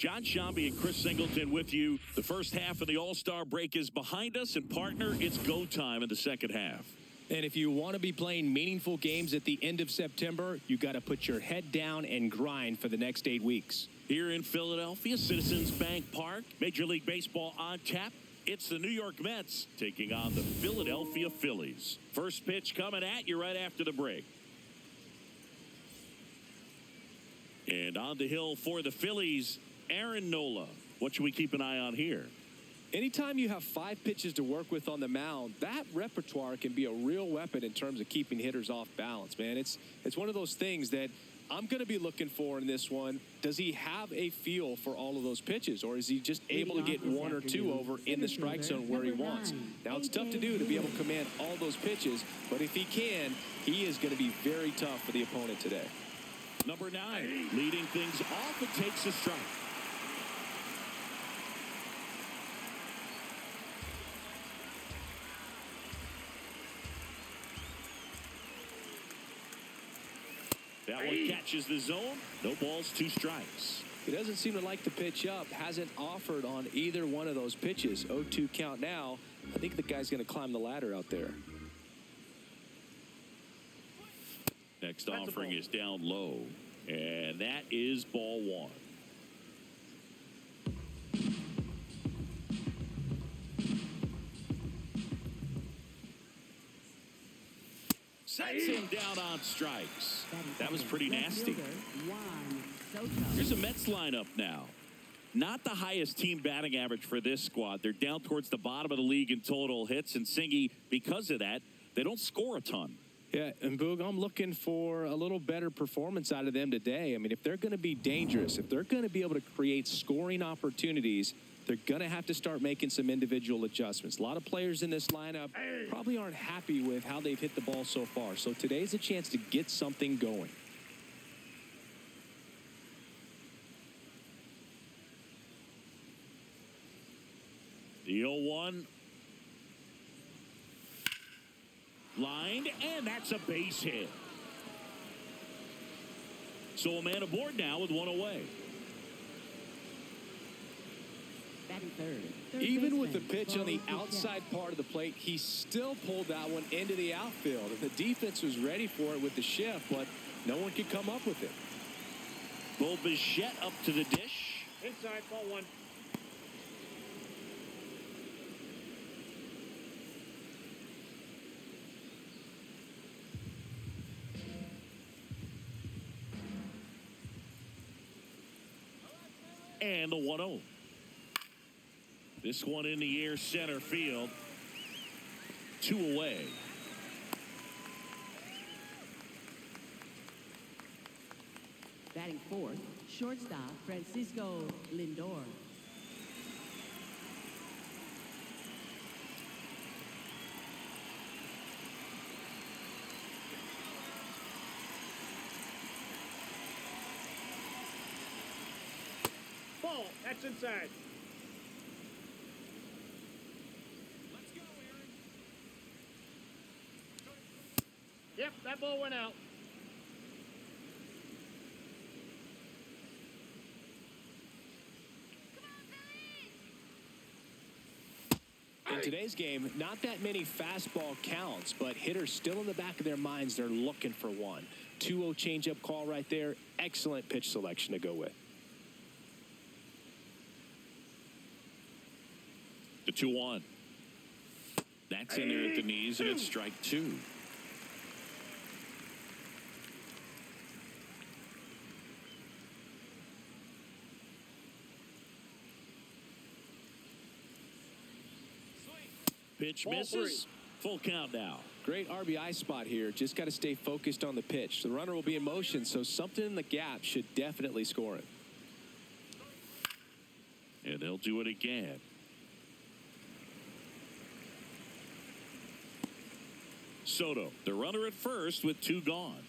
John Shambi and Chris Singleton with you. The first half of the All-Star break is behind us, and partner, it's go time in the second half. And if you want to be playing meaningful games at the end of September, you got to put your head down and grind for the next 8 weeks. Here in Philadelphia, Citizens Bank Park, Major League Baseball on tap. It's the New York Mets taking on the Philadelphia Phillies. First pitch coming at you right after the break. And on the hill for the Phillies, Aaron Nola. What should we keep an eye on here? Anytime you have 5 pitches to work with on the mound, that repertoire can be a real weapon in terms of keeping hitters off balance, man. It's one of those things that I'm going to be looking for in this one. Does he have a feel for all of those pitches, or is he just able to get 1 or 2 over in the strike zone where he wants? Now, it's tough to do to be able to command all those pitches, but if he can, he is going to be very tough for the opponent today. Number 9, leading things off, and takes a strike. That one catches the zone. No balls, 2 strikes. He doesn't seem to like the pitch up. Hasn't offered on either one of those pitches. 0-2 count now. I think the guy's going to climb the ladder out there. Next offering is down low. And that is ball 1. Sets him down on strikes. That was pretty nasty. Here's a Mets lineup now. Not the highest team batting average for this squad. They're down towards the bottom of the league in total hits, and Singy, because of that, they don't score a ton. Yeah, and Boog, I'm looking for a little better performance out of them today. I mean, if they're going to be dangerous, if they're going to be able to create scoring opportunities, they're going to have to start making some individual adjustments. A lot of players in this lineup probably aren't happy with how they've hit the ball so far. So today's a chance to get something going. The 0-1. Lined, and that's a base hit. So a man aboard now with 1 away. Even with the pitch on the outside part of the plate, he still pulled that one into the outfield. And the defense was ready for it with the shift, but no one could come up with it. Bo Bichette up to the dish. Inside, ball 1. And the 1-0. This one in the air, center field. 2 away. Batting fourth, shortstop Francisco Lindor. Ball, that's inside. Yep, that ball went out. In today's game, not that many fastball counts, but hitters still in the back of their minds, they're looking for one. 2-0 changeup call right there. Excellent pitch selection to go with. The 2-1. That's in there at the knees, and it's strike 2. Pitch misses. Full count now. Great RBI spot here. Just got to stay focused on the pitch. The runner will be in motion, so something in the gap should definitely score it. And they'll do it again. Soto, the runner at first with 2 gone.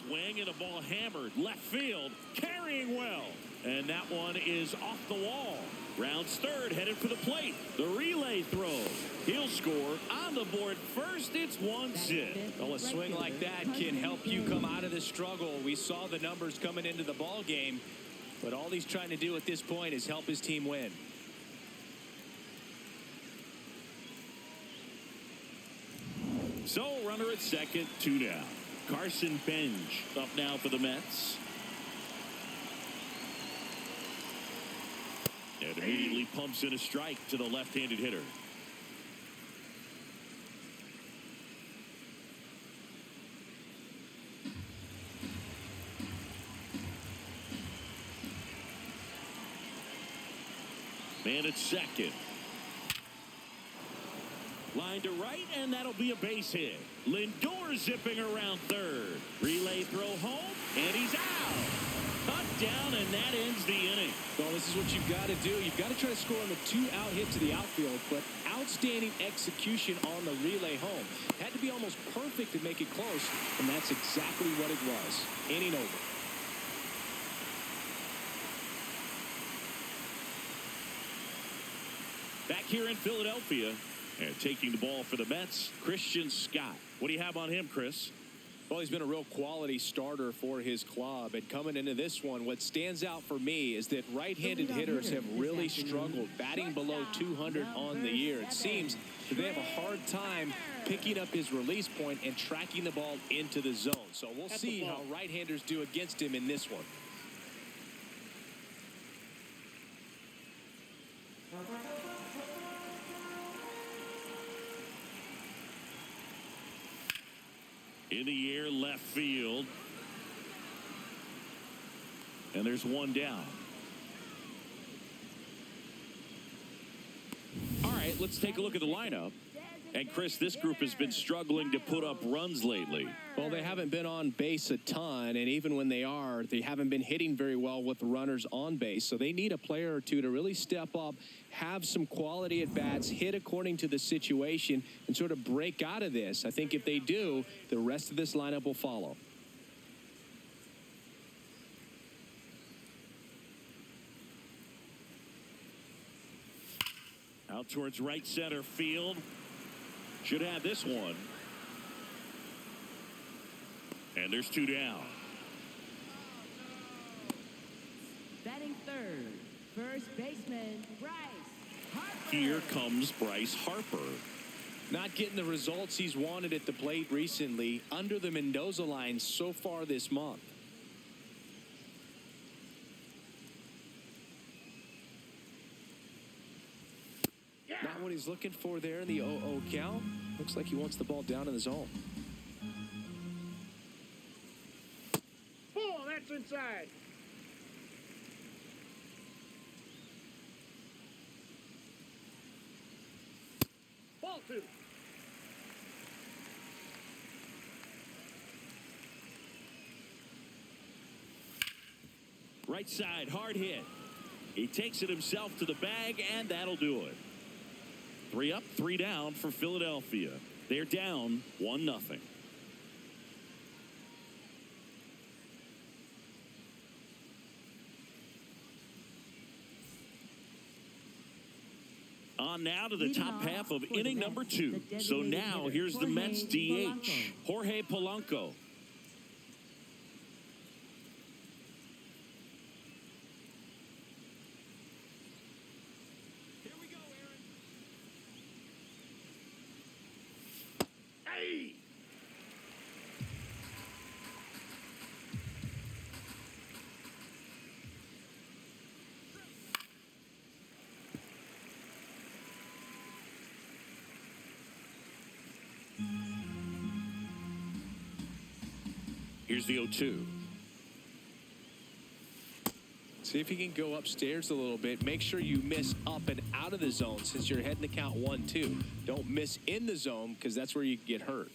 swing and a ball hammered left field, carrying well. And that one is off the wall. Rounds third, headed for the plate. The relay throw. He'll score on the board first. It's 1-0. Well, a swing like that can help you come out of the struggle. We saw the numbers coming into the ball game, but all he's trying to do at this point is help his team win. So, runner at second, 2 down. Carson Benj up now for the Mets. And immediately pumps in a strike to the left-handed hitter. Man at second. Line to right, and that'll be a base hit. Lindor zipping around third. Relay throw home, and he's out. Cut down, and that ends the inning. Well, this is what you've got to do. You've got to try to score on the 2-out hit to the outfield, but outstanding execution on the relay home. Had to be almost perfect to make it close, and that's exactly what it was. Inning over. Back here in Philadelphia, and taking the ball for the Mets, Christian Scott. What do you have on him, Chris? Well, he's been a real quality starter for his club. And coming into this one, what stands out for me is that right-handed hitters have really struggled, batting below 200 on the year. It seems that they have a hard time picking up his release point and tracking the ball into the zone. So we'll see how right-handers do against him in this one. In the air, left field. And there's one down. All right, let's take a look at the lineup. And, Chris, this group has been struggling to put up runs lately. Well, they haven't been on base a ton, and even when they are, they haven't been hitting very well with runners on base. So they need a player or two to really step up, have some quality at bats, hit according to the situation, and sort of break out of this. I think if they do, the rest of this lineup will follow. Out towards right center field. Should have this one. And there's 2 down. Batting third, first baseman, Bryce Harper. Here comes Bryce Harper. Not getting the results he's wanted at the plate recently, under the Mendoza line so far this month. Not what he's looking for there in the 0-0 count. Looks like he wants the ball down in the zone. Ball, that's inside. Ball 2. Right side, hard hit. He takes it himself to the bag, and that'll do it. 3 up, 3 down for Philadelphia. They're down 1-0. On now to the top half of inning number 2. So now here's the Mets DH, Jorge Polanco. Here's the 0-2. See if you can go upstairs a little bit. Make sure you miss up and out of the zone since you're heading to count 1-2. Don't miss in the zone because that's where you get hurt.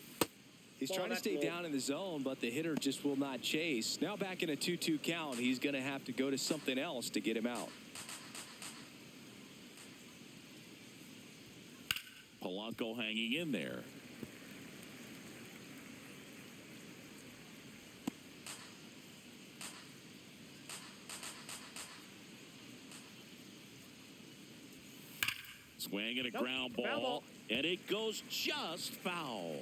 He's trying to stay down in the zone, but the hitter just will not chase. Now back in a 2-2 count, he's going to have to go to something else to get him out. Polanco hanging in there. Swing and a Nope. ground Foul ball. ball. And it goes just foul.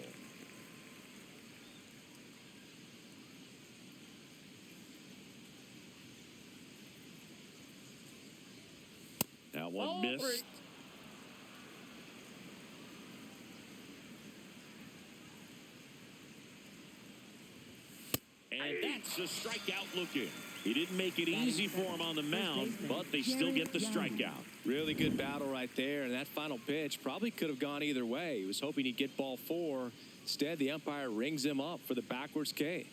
That one Ball missed. 3. And that's a strikeout looking. He didn't make it easy for him on the mound, but they still get the strikeout. Really good battle right there, and that final pitch probably could have gone either way. He was hoping he'd get ball 4. Instead, the umpire rings him up for the backwards K.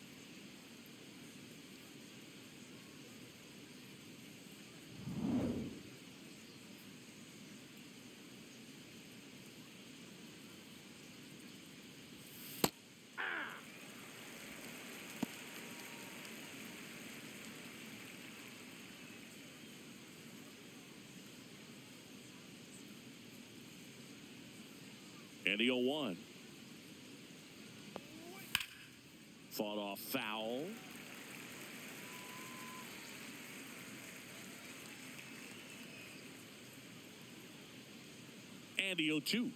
And the 0-1. Fought off foul. And the 0-2.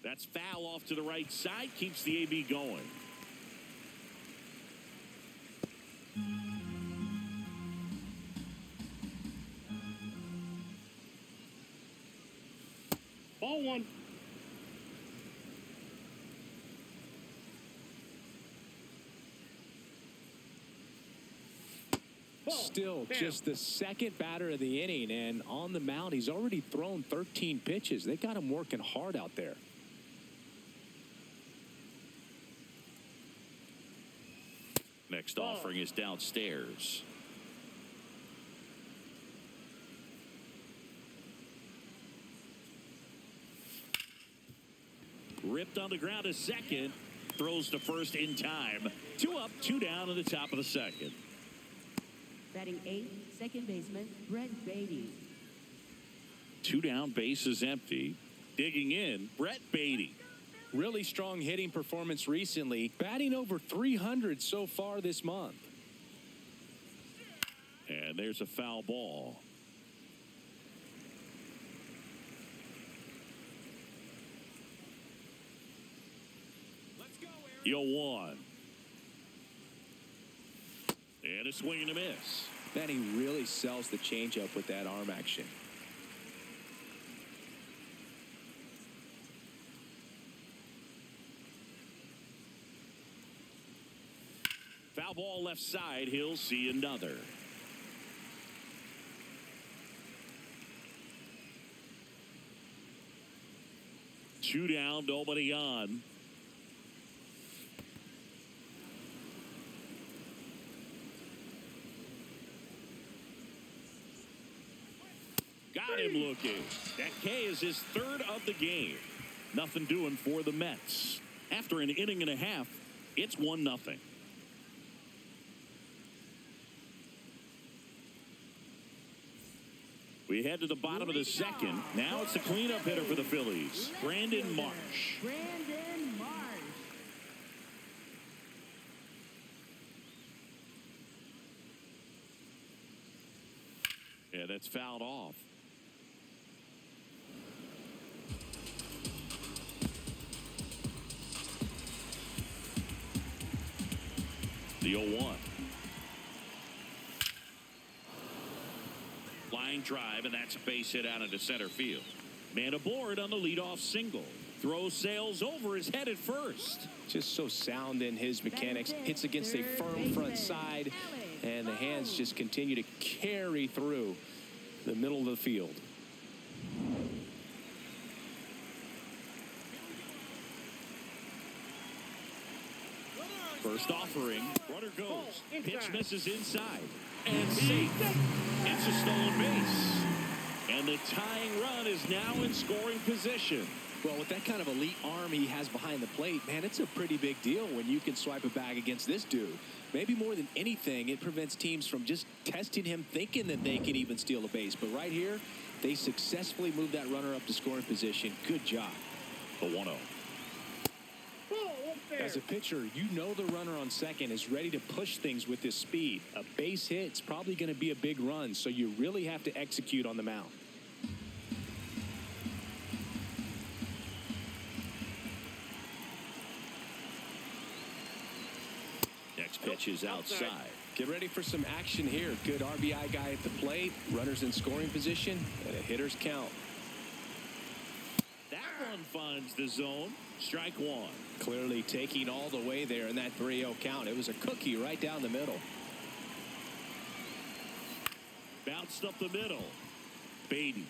That's foul off to the right side. Keeps the AB going. Ball 1. Still Bam. just the second batter of the inning, and on the mound, he's already thrown 13 pitches. They got him working hard out there. Next offering is downstairs. Ripped on the ground to second. Throws to first in time. 2 up, 2 down in the top of the second. Batting 8th, second baseman Brett Beatty. 2 down, bases empty. Digging in, Brett Beatty. Really strong hitting performance recently, batting over 300 so far this month. And there's a foul ball. The 0-1. And a swing and a miss. Then he really sells the changeup with that arm action. Foul ball left side. He'll see another. Two down, nobody on. Got him looking. That K is his 3rd of the game. Nothing doing for the Mets. After an inning and a half, it's 1-0. We head to the bottom of the second. Now it's the cleanup hitter for the Phillies, Brandon Marsh. Brandon Marsh. Yeah, that's fouled off. The 0-1. Line drive, and that's a base hit out into center field. Man aboard on the leadoff single. Throw sails over his head at first. Just so sound in his mechanics. Hits against a firm front side, and the hands just continue to carry through the middle of the field. First offering. Runner goes. Pitch misses inside. And safe. It's a stolen base. And the tying run is now in scoring position. Well, with that kind of elite arm he has behind the plate, man, it's a pretty big deal when you can swipe a bag against this dude. Maybe more than anything, it prevents teams from just testing him, thinking that they can even steal a base. But right here, they successfully moved that runner up to scoring position. Good job. The 1-0. As a pitcher, you know the runner on second is ready to push things with his speed. A base hit's probably going to be a big run, so you really have to execute on the mound. catches outside. Get ready for some action here. Good RBI guy at the plate, runners in scoring position, and a hitter's count. That one finds the zone. Strike one. Clearly taking all the way there in that 3-0 count. It was a cookie right down the middle. Bounced up the middle. Baden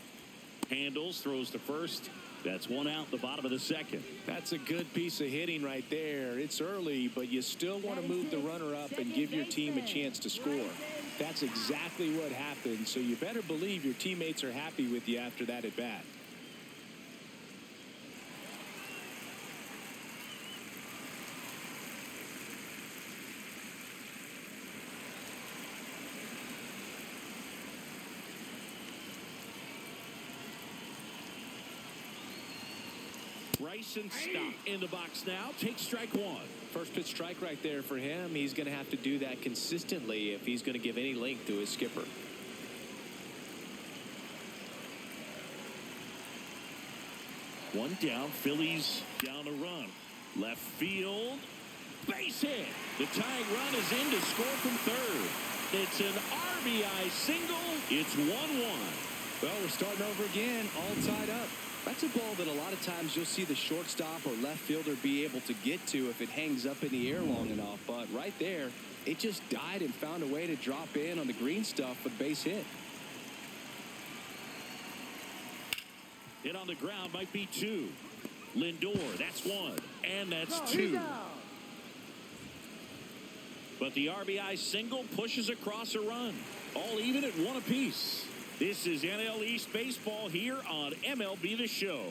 handles, throws to first. That's one out the bottom of the second. That's a good piece of hitting right there. It's early, but you still want to move the runner up and give your team a chance to score. That's exactly what happened, so you better believe your teammates are happy with you after that at bat. Bryson Stott in the box now. Take strike one. First pitch strike right there for him. He's going to have to do that consistently if he's going to give any length to his skipper. One down. Phillies down a run. Left field. Base hit. The tying run is in to score from third. It's an RBI single. It's 1-1. Well, we're starting over again, all tied up. That's a ball that a lot of times you'll see the shortstop or left fielder be able to get to if it hangs up in the air long enough. But right there, it just died and found a way to drop in on the green stuff for the base hit. Hit on the ground might be two. Lindor, that's one. And that's two. But the RBI single pushes across a run. All even at one apiece. This is NL East Baseball here on MLB The Show.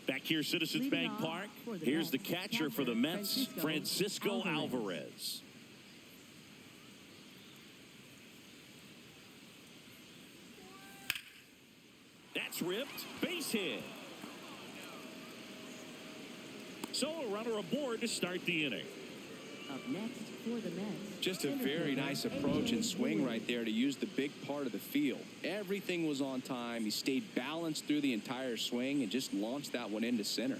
Back here, Citizens Bank Park. Here's the catcher for the Mets, Francisco Alvarez. That's ripped. Base hit. So a runner aboard to start the inning. Up next for the Mets. Just a very nice approach and swing right there to use the big part of the field. Everything was on time. He stayed balanced through the entire swing and just launched that one into center.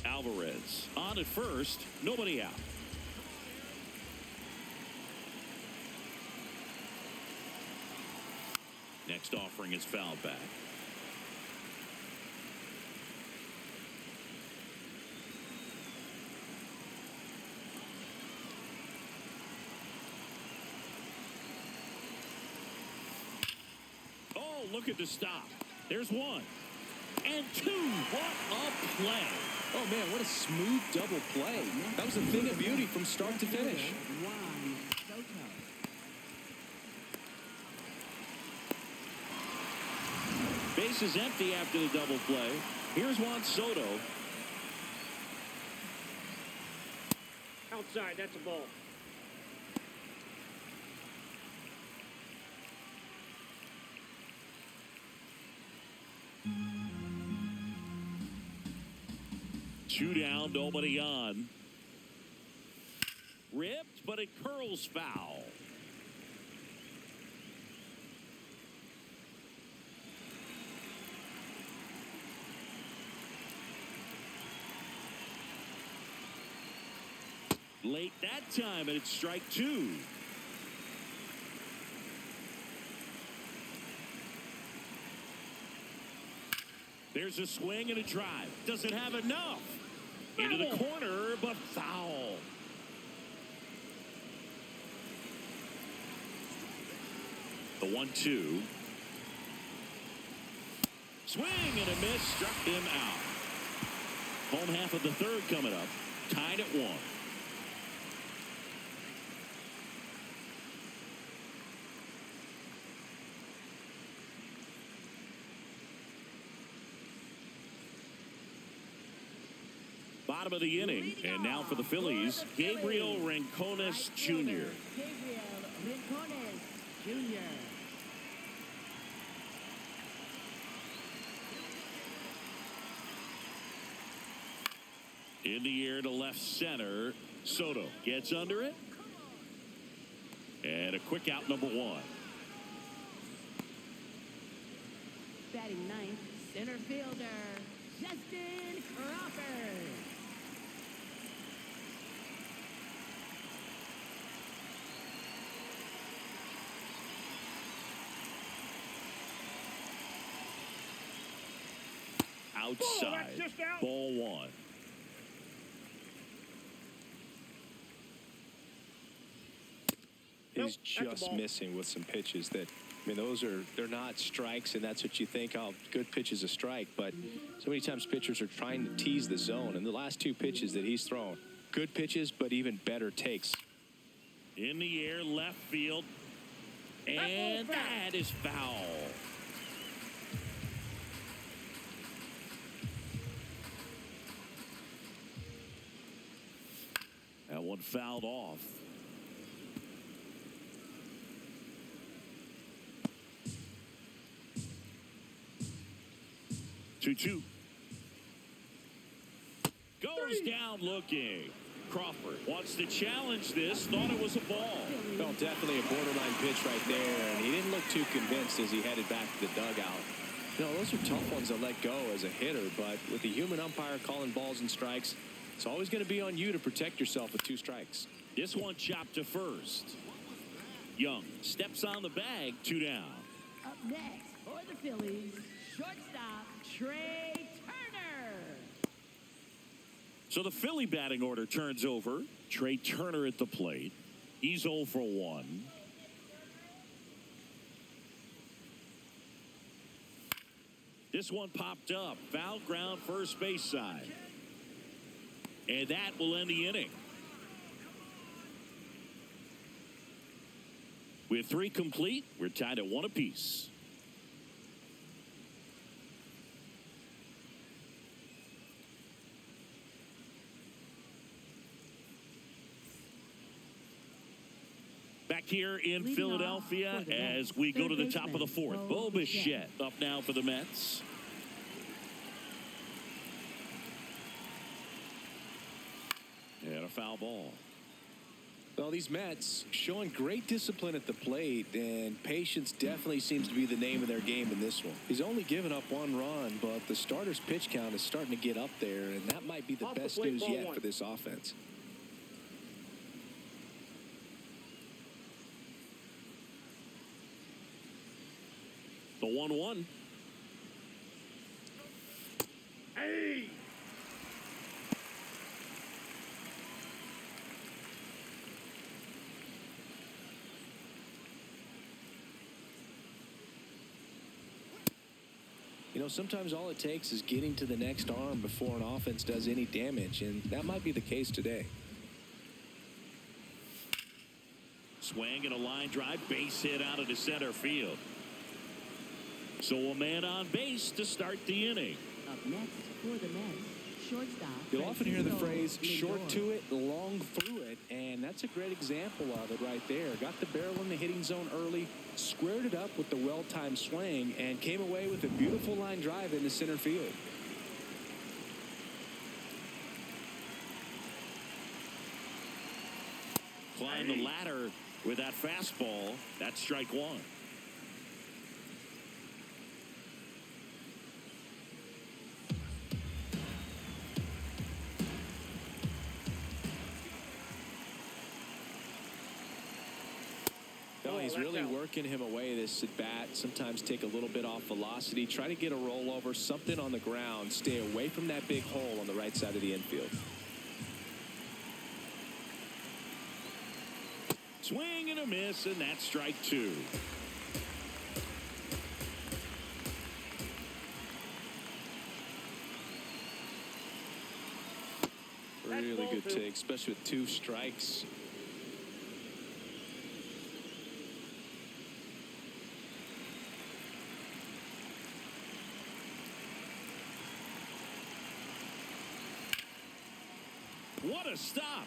Alvarez on at first, nobody out. Next offering is fouled back. Oh, look at the stop. There's one. And two. What a play. Oh, man, what a smooth double play. That was a thing of beauty from start to finish. Base is empty after the double play. Here's Juan Soto. Outside, that's a ball. Two down, nobody on. Ripped, but it curls foul. Late that time, and it's strike two. There's a swing and a drive. Doesn't have enough. Into the corner, but foul. The 1-2. Swing and a miss. Struck him out. Home half of the third coming up. Tied at 1. Bottom of the inning, and now for the Phillies, Gabriel Rincones Jr. Gabriel Rincones Jr. In the air to left center. Soto gets under it. And a quick out, number 1. Batting ninth, center fielder, Justin Crawford. Outside. that's just out. Ball 1. Nope, He's that's a just ball. missing with some pitches that, I mean, they're not strikes, and that's what you think, oh, good pitch is a strike. But so many times pitchers are trying to tease the zone. And the last 2 pitches that he's thrown, good pitches, but even better takes. In the air, left field. And that is foul. That one fouled off. Two. Goes down looking. Crawford wants to challenge this. Thought it was a ball. Well, definitely a borderline pitch right there, and he didn't look too convinced as he headed back to the dugout. You know, those are tough ones to let go as a hitter, but with the human umpire calling balls and strikes, it's always going to be on you to protect yourself with 2 strikes. This one chopped to first. Young steps on the bag, 2 down. Up next for the Phillies, shortstop Trey Turner. So the Philly batting order turns over. Trey Turner at the plate. He's 0 for 1. This one popped up. Foul ground, first base side. And that will end the inning. With 3 complete, we're tied at 1 apiece. Back here in Leading Philadelphia off for the Mets, as we go to the third top of the baseman, 4th. Bo Bichette up now for the Mets. And a foul ball. Well, these Mets showing great discipline at the plate, and patience definitely seems to be the name of their game in this one. He's only given up 1 run, but the starter's pitch count is starting to get up there, and that might be the Off the best plate, news ball yet 1. for this offense. The 1-1. Hey! You know, sometimes all it takes is getting to the next arm before an offense does any damage, and that might be the case today. Swing and a line drive, base hit out of the center field. So a man on base to start the inning. Up next for the Mets, shortstop. You'll often hear the Francisco phrase short Lindor. to it, long through it, and that's a great example of it right there. Got the barrel in the hitting zone early, squared it up with the well-timed swing, and came away with a beautiful line drive into center field. Climb the ladder with that fastball. That's strike 1. No, he's that's really out. working him away this at bat. Sometimes take a little bit off velocity. Try to get a rollover, something on the ground. Stay away from that big hole on the right side of the infield. Swing and a miss, and that's strike 2. Really ball good 2. take, especially with 2 strikes. What a stop.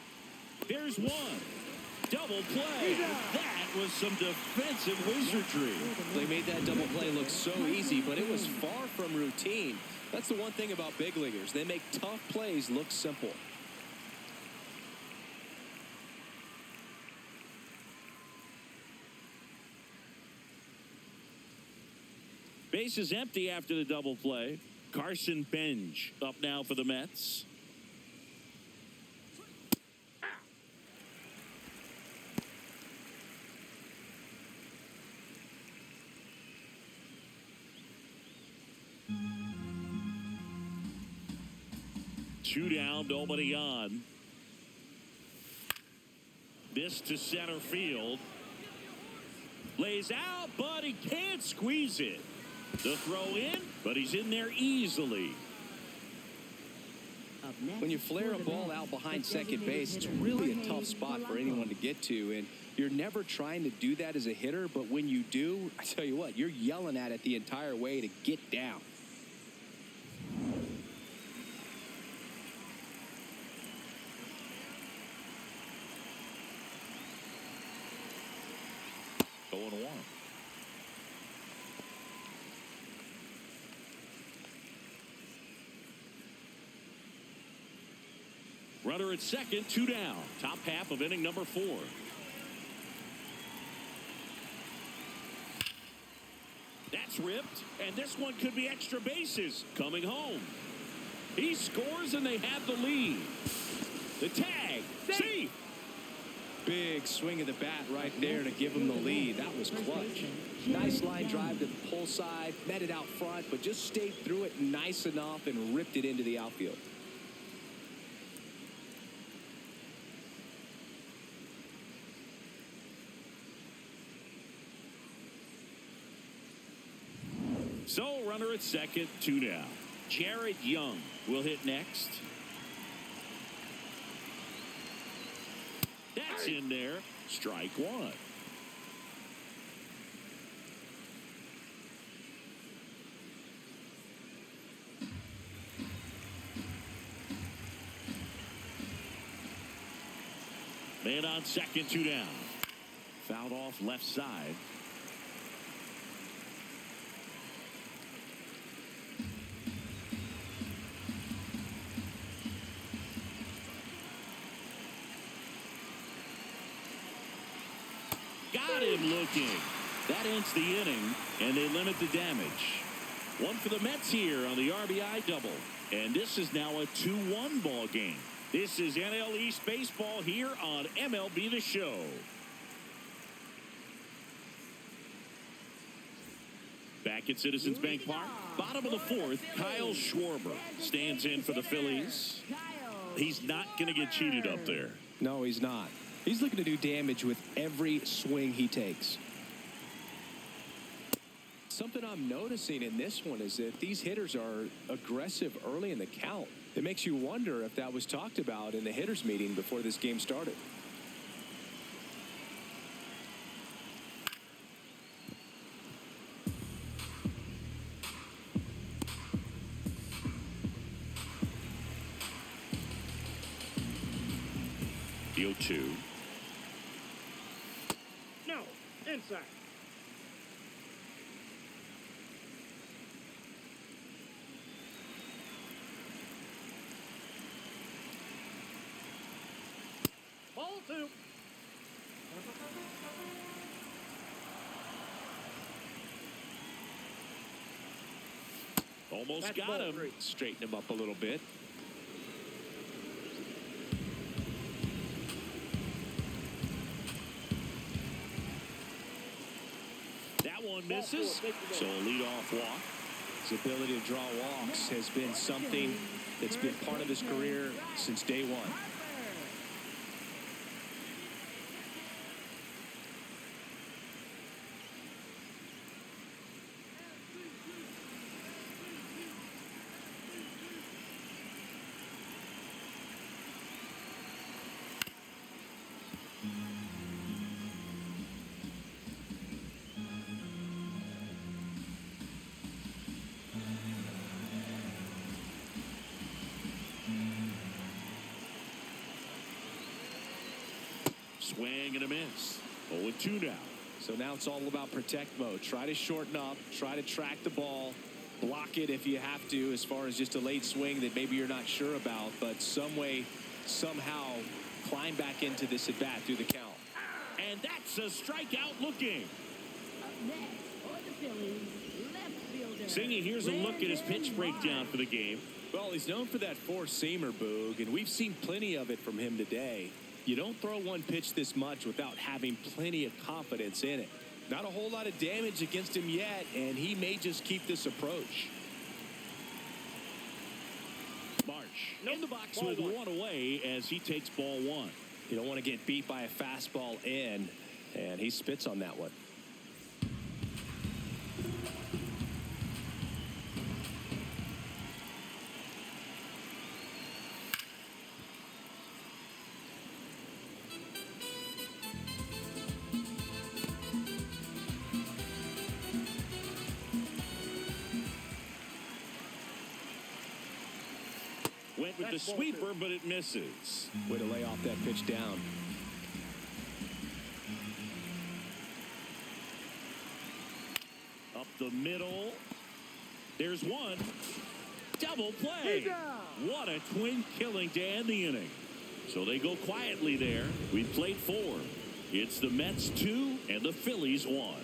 There's 1. Double play. That was some defensive wizardry. They made that double play look so easy, but it was far from routine. That's the one thing about big leaguers. They make tough plays look simple. Base is empty after the double play. Carson Benj up now for the Mets. Two down, nobody on. This to center field. Lays out, but he can't squeeze it. The throw in, but he's in there easily. When you flare a ball out behind second base, it's really a tough spot for anyone to get to. And you're never trying to do that as a hitter, but when you do, I tell you what, you're yelling at it the entire way to get down. Going one. Runner at second, two down. Top half of inning number 4. That's ripped, and this one could be extra bases. Coming home. He scores, and they have the lead. The tag. See. Big swing of the bat right there to give him the lead. That was clutch. Nice line drive to the pull side. Met it out front, but just stayed through it nice enough and ripped it into the outfield. So, runner at second, two down. Jared Young will hit next. That's in there. Strike one. Man on second, two down. Fouled off left side. Got him looking. That ends the inning, and they limit the damage. One for the Mets here on the RBI double. And this is now a 2-1 ball game. This is NL East Baseball here on MLB The Show. Back at Citizens Bank Park, bottom of the 4th, Kyle Schwarber stands in for the Phillies. He's not going to get cheated up there. No, he's not. He's looking to do damage with every swing he takes. Something I'm noticing in this one is that these hitters are aggressive early in the count. It makes you wonder if that was talked about in the hitters meeting before this game started. The 0-2. No, inside. Ball 2. Almost That's got ball him. 3. Straighten him up a little bit. That one misses. So a leadoff walk. His ability to draw walks has been something that's been part of his career since day one. Swing and a miss. 0-2 now. So now it's all about protect mode. Try to shorten up. Try to track the ball. Block it if you have to, as far as just a late swing that maybe you're not sure about. But some way, somehow, climb back into this at bat through the count. And that's a strikeout looking. Up next for the Phillies, left fielder. Singy, here's a look at his pitch breakdown for the game. Well, he's known for that four-seamer, Boog, and we've seen plenty of it from him today. You don't throw one pitch this much without having plenty of confidence in it. Not a whole lot of damage against him yet, and he may just keep this approach. Marsh in the box with one away as he takes ball one. You don't want to get beat by a fastball in, and he spits on that one. Went with the sweeper, but it misses. Way to lay off that pitch down. Up the middle. There's one. Double play. What a twin killing to end the inning. So they go quietly there. We've played 4. It's the Mets 2 and the Phillies 1.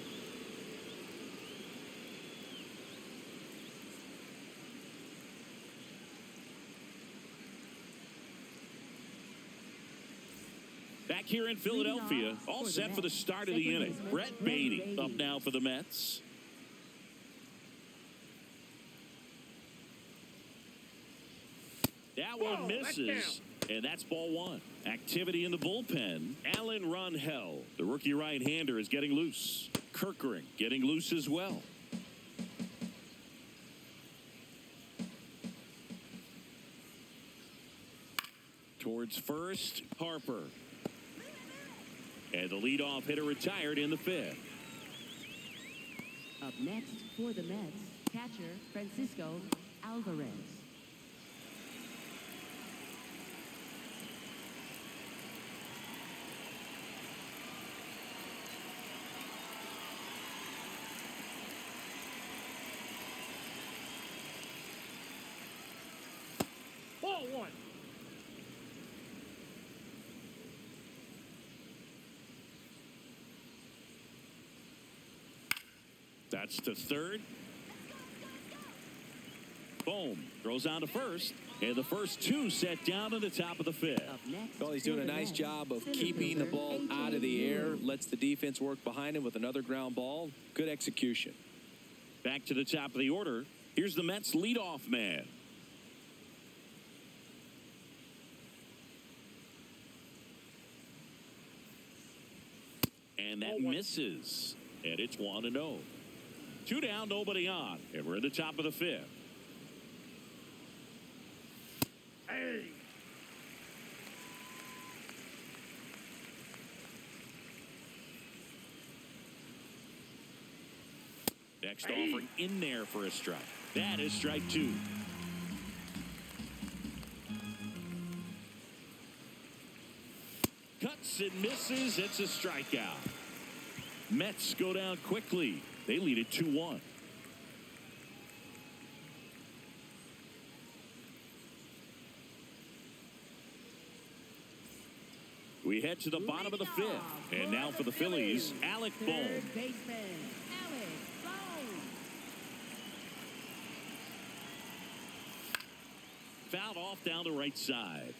Back here in Philadelphia, all set for the start of the inning. Brett Beatty up now for the Mets. That one misses, and that's ball one. Activity in the bullpen. Alan Runhell, the rookie right-hander, is getting loose. Kirkering getting loose as well. Towards first, Harper. And the leadoff hitter retired in the 5th. Up next for the Mets, catcher Francisco Alvarez. Ball one. That's to third. Boom. Throws on to first. And the first 2 set down to the top of the 5th. Up next, Well, he's doing a nice job of keeping the ball out of the air. Lets the defense work behind him with another ground ball. Good execution. Back to the top of the order. Here's the Mets leadoff man. And that misses. And it's 1-0. 2 down, nobody on. And we're at the top of the 5th. Hey. Next offering in there for a strike. That is strike 2. Cuts and misses. It's a strikeout. Mets go down quickly. They lead it 2-1. We head to the bottom of the 5th. And now for the Phillies, Alec Bohm. Third baseman, Alec Bohm. Fouled off down the right side.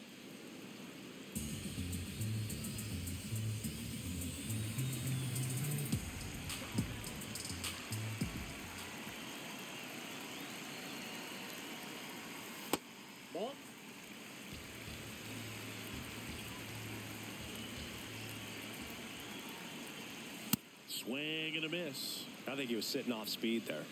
Ball. Swing and a miss. I think he was sitting off speed there.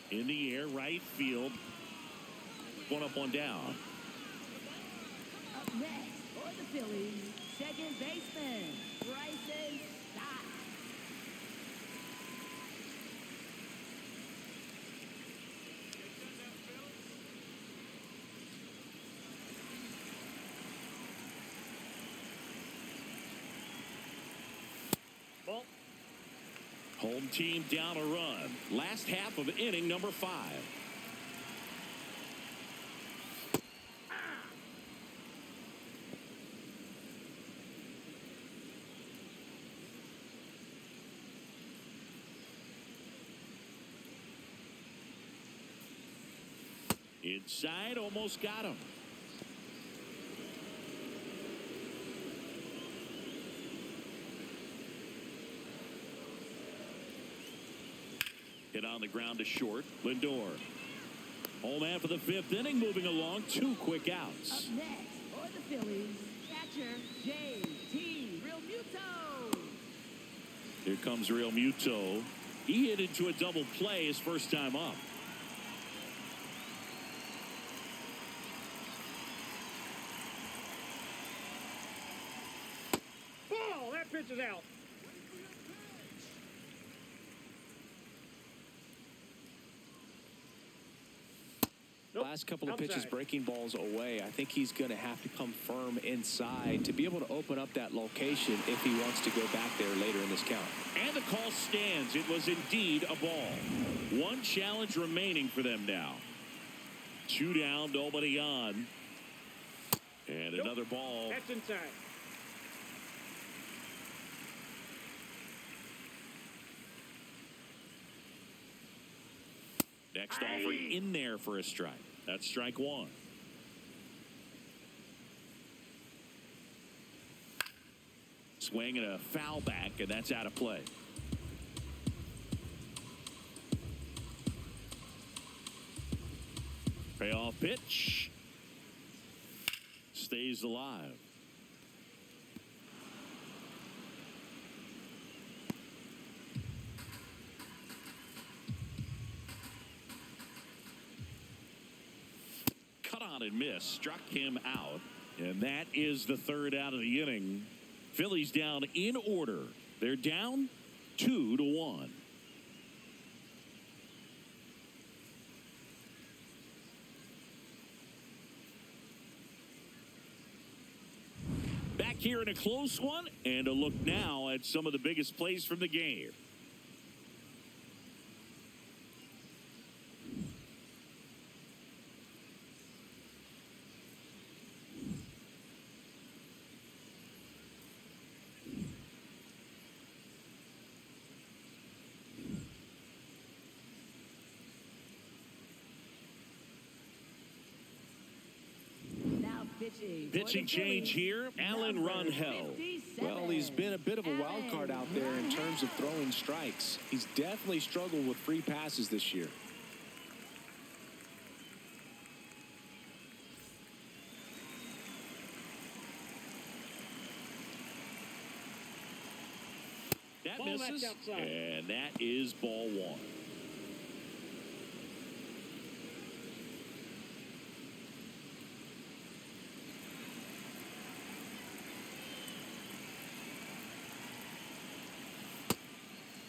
In the air, right field. One up, one down. Up next for the Phillies, second baseman, Bryson Stott. Home team down a run. Last half of inning number 5. Inside, almost got him. Hit on the ground to short. Lindor. Home half of the 5th inning, moving along. 2 quick outs. Up next for the Phillies, catcher J.T. Realmuto. Here comes Realmuto. He hit into a double play his first time up. Ball. That pitch is out. Last couple of pitches Outside. breaking balls away. I think he's going to have to come firm inside to be able to open up that location if he wants to go back there later in this count. And the call stands. It was indeed a ball. 1 challenge remaining for them now. 2 down, nobody on. And another ball. That's inside. Next offer in there for a strike. That's strike 1. Swing and a foul back, and that's out of play. Payoff pitch. Stays alive. Cut on and miss. Struck him out. And that is the 3rd out of the inning. Phillies down in order. They're down 2-1. Back here in a close one, and a look now at some of the biggest plays from the game. Pitching change here, Alan Rangel. Well, he's been a bit of a wild card out there in terms of throwing strikes. He's definitely struggled with free passes this year. That Ball misses, back outside. and that is ball 1.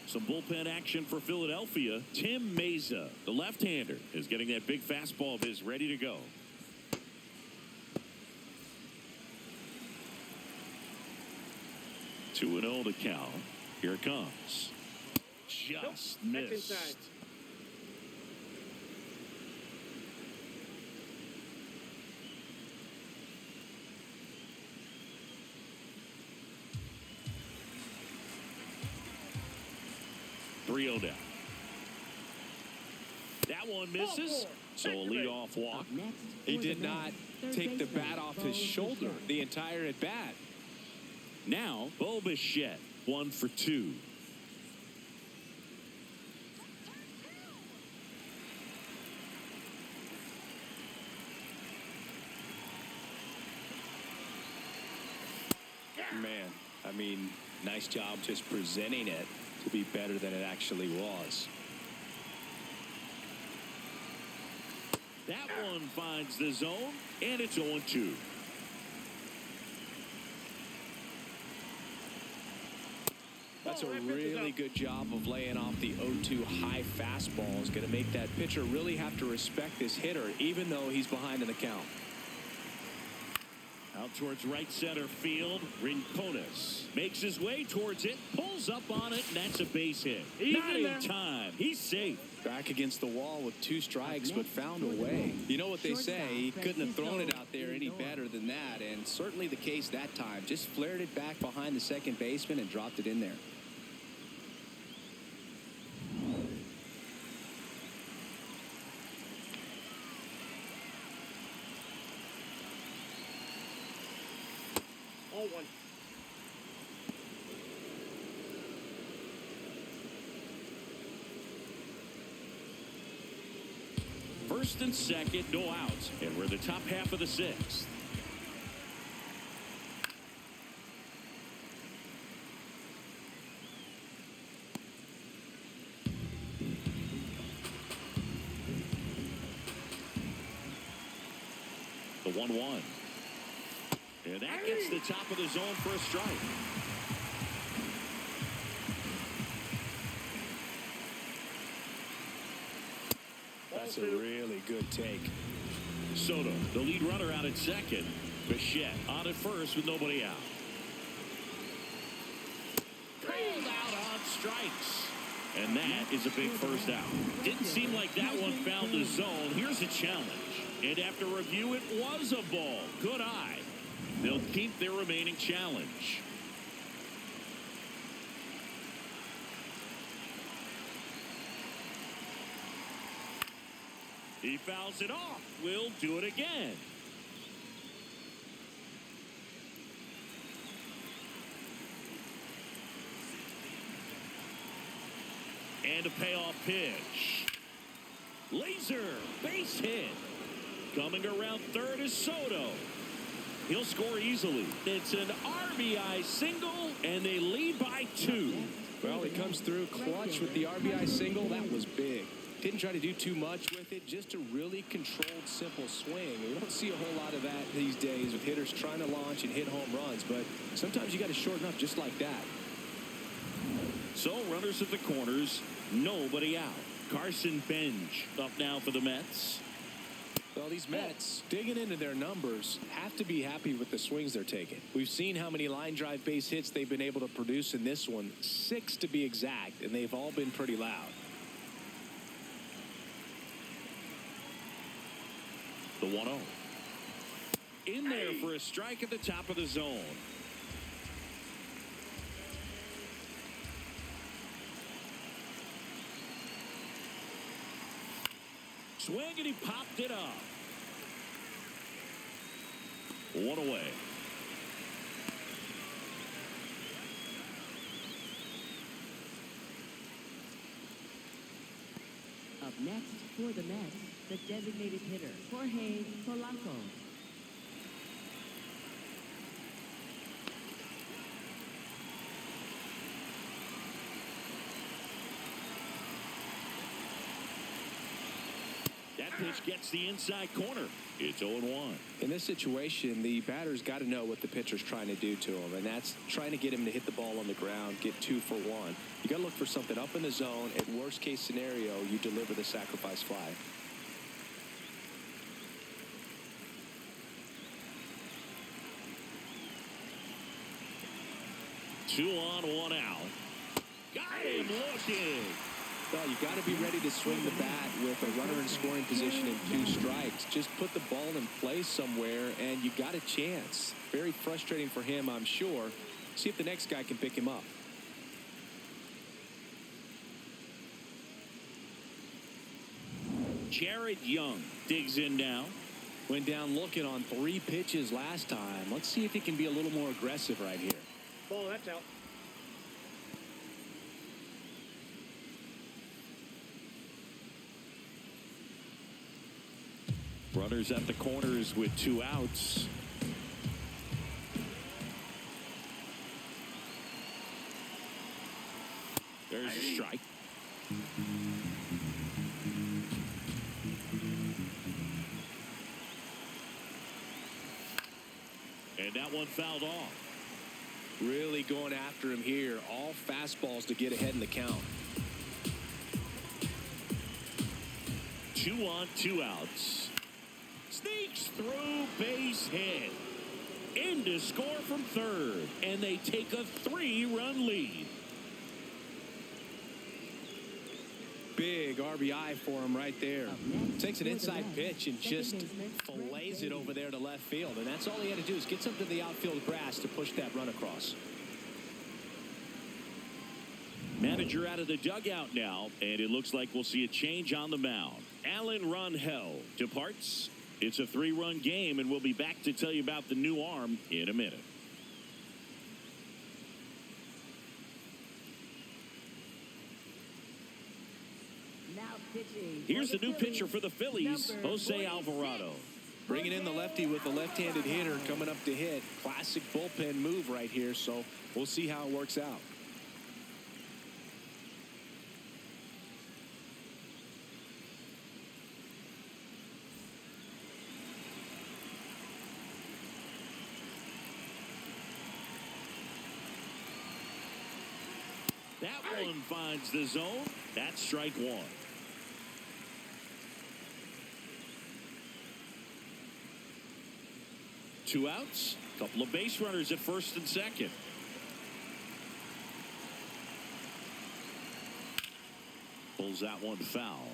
Some bullpen action for Philadelphia. Tim Meza, the left-hander, is getting that big fastball of his ready to go. Two and 0 to count. Here it comes. Just That's missed. inside. Down. That one misses. So a leadoff walk. He did not take the bat off his shoulder the entire at bat. Now, Bo Bichette, 1 for 2. Man, I mean, nice job just presenting it to be better than it actually was. That one finds the zone, and it's 0-2. That's a really good job of laying off the 0-2 high fastball. Is going to make that pitcher really have to respect this hitter, even though he's behind in the count. Out towards right center field. Rincones makes his way towards it, pulls up on it, and that's a base hit. Not in time. He's safe. Back against the wall with 2 strikes, but found a way. You know what they say, he couldn't have thrown it out there any better than that, and certainly the case that time. Just flared it back behind the second baseman and dropped it in there. Oh, one. First and second, no outs. And we're in the top half of the 6th. The 1-1. And that gets the top of the zone for a strike. That's a really good take. Soto, the lead runner, out at second. Bichette on at first with nobody out. Pulled out on strikes. And that is a big first out. Didn't seem like that one found the zone. Here's a challenge. And after review, it was a ball. Good eye. They'll keep their remaining challenge. He fouls it off. We'll do it again. And a payoff pitch. Laser base hit. Coming around third is Soto. He'll score easily. It's an RBI single, and they lead by 2. Well, he comes through clutch with the RBI single. That was big. Didn't try to do too much with it, just a really controlled, simple swing. We don't see a whole lot of that these days with hitters trying to launch and hit home runs, but sometimes you got to shorten up just like that. So runners at the corners, nobody out. Carson Bench up now for the Mets. Well, these Mets, digging into their numbers, have to be happy with the swings they're taking. We've seen how many line drive base hits they've been able to produce in this one, 6 to be exact, and they've all been pretty loud. The 1-0. In there for a strike at the top of the zone. Swing, and he popped it up. 1 away. Up next for the Mets, the designated hitter, Jorge Polanco. That pitch gets the inside corner. It's 0-1. In this situation, the batter's got to know what the pitcher's trying to do to him, and that's trying to get him to hit the ball on the ground, get 2 for 1. You got to look for something up in the zone. At worst case scenario, you deliver the sacrifice fly. Two on, 1 out. Got him looking. Well, you got to be ready to swing the bat with a runner in scoring position and 2 strikes. Just put the ball in place somewhere, and you got a chance. Very frustrating for him, I'm sure. See if the next guy can pick him up. Jared Young digs in now. Went down looking on 3 pitches last time. Let's see if he can be a little more aggressive right here. Ball, that's out. Runners at the corners with 2 outs. There's a strike. And that one fouled off. Really going after him here. All fastballs to get ahead in the count. 2 on, 2 outs. Sneaks through, base hit. in to score from third, and they take a 3-run lead. Big RBI for him right there. Takes an inside pitch and just fillets it over there to left field. And that's all he had to do is get something to the outfield grass to push that run across. Manager out of the dugout now, and it looks like we'll see a change on the mound. Alan Ronhell departs. It's a 3-run game, and we'll be back to tell you about the new arm in a minute. Here's the new pitcher for the Phillies, Jose Alvarado. Bringing in the lefty with the left-handed hitter coming up to hit. Classic bullpen move right here, so we'll see how it works out. That one finds the zone. That's strike one. Two outs, couple of base runners at first and second. Pulls that one foul.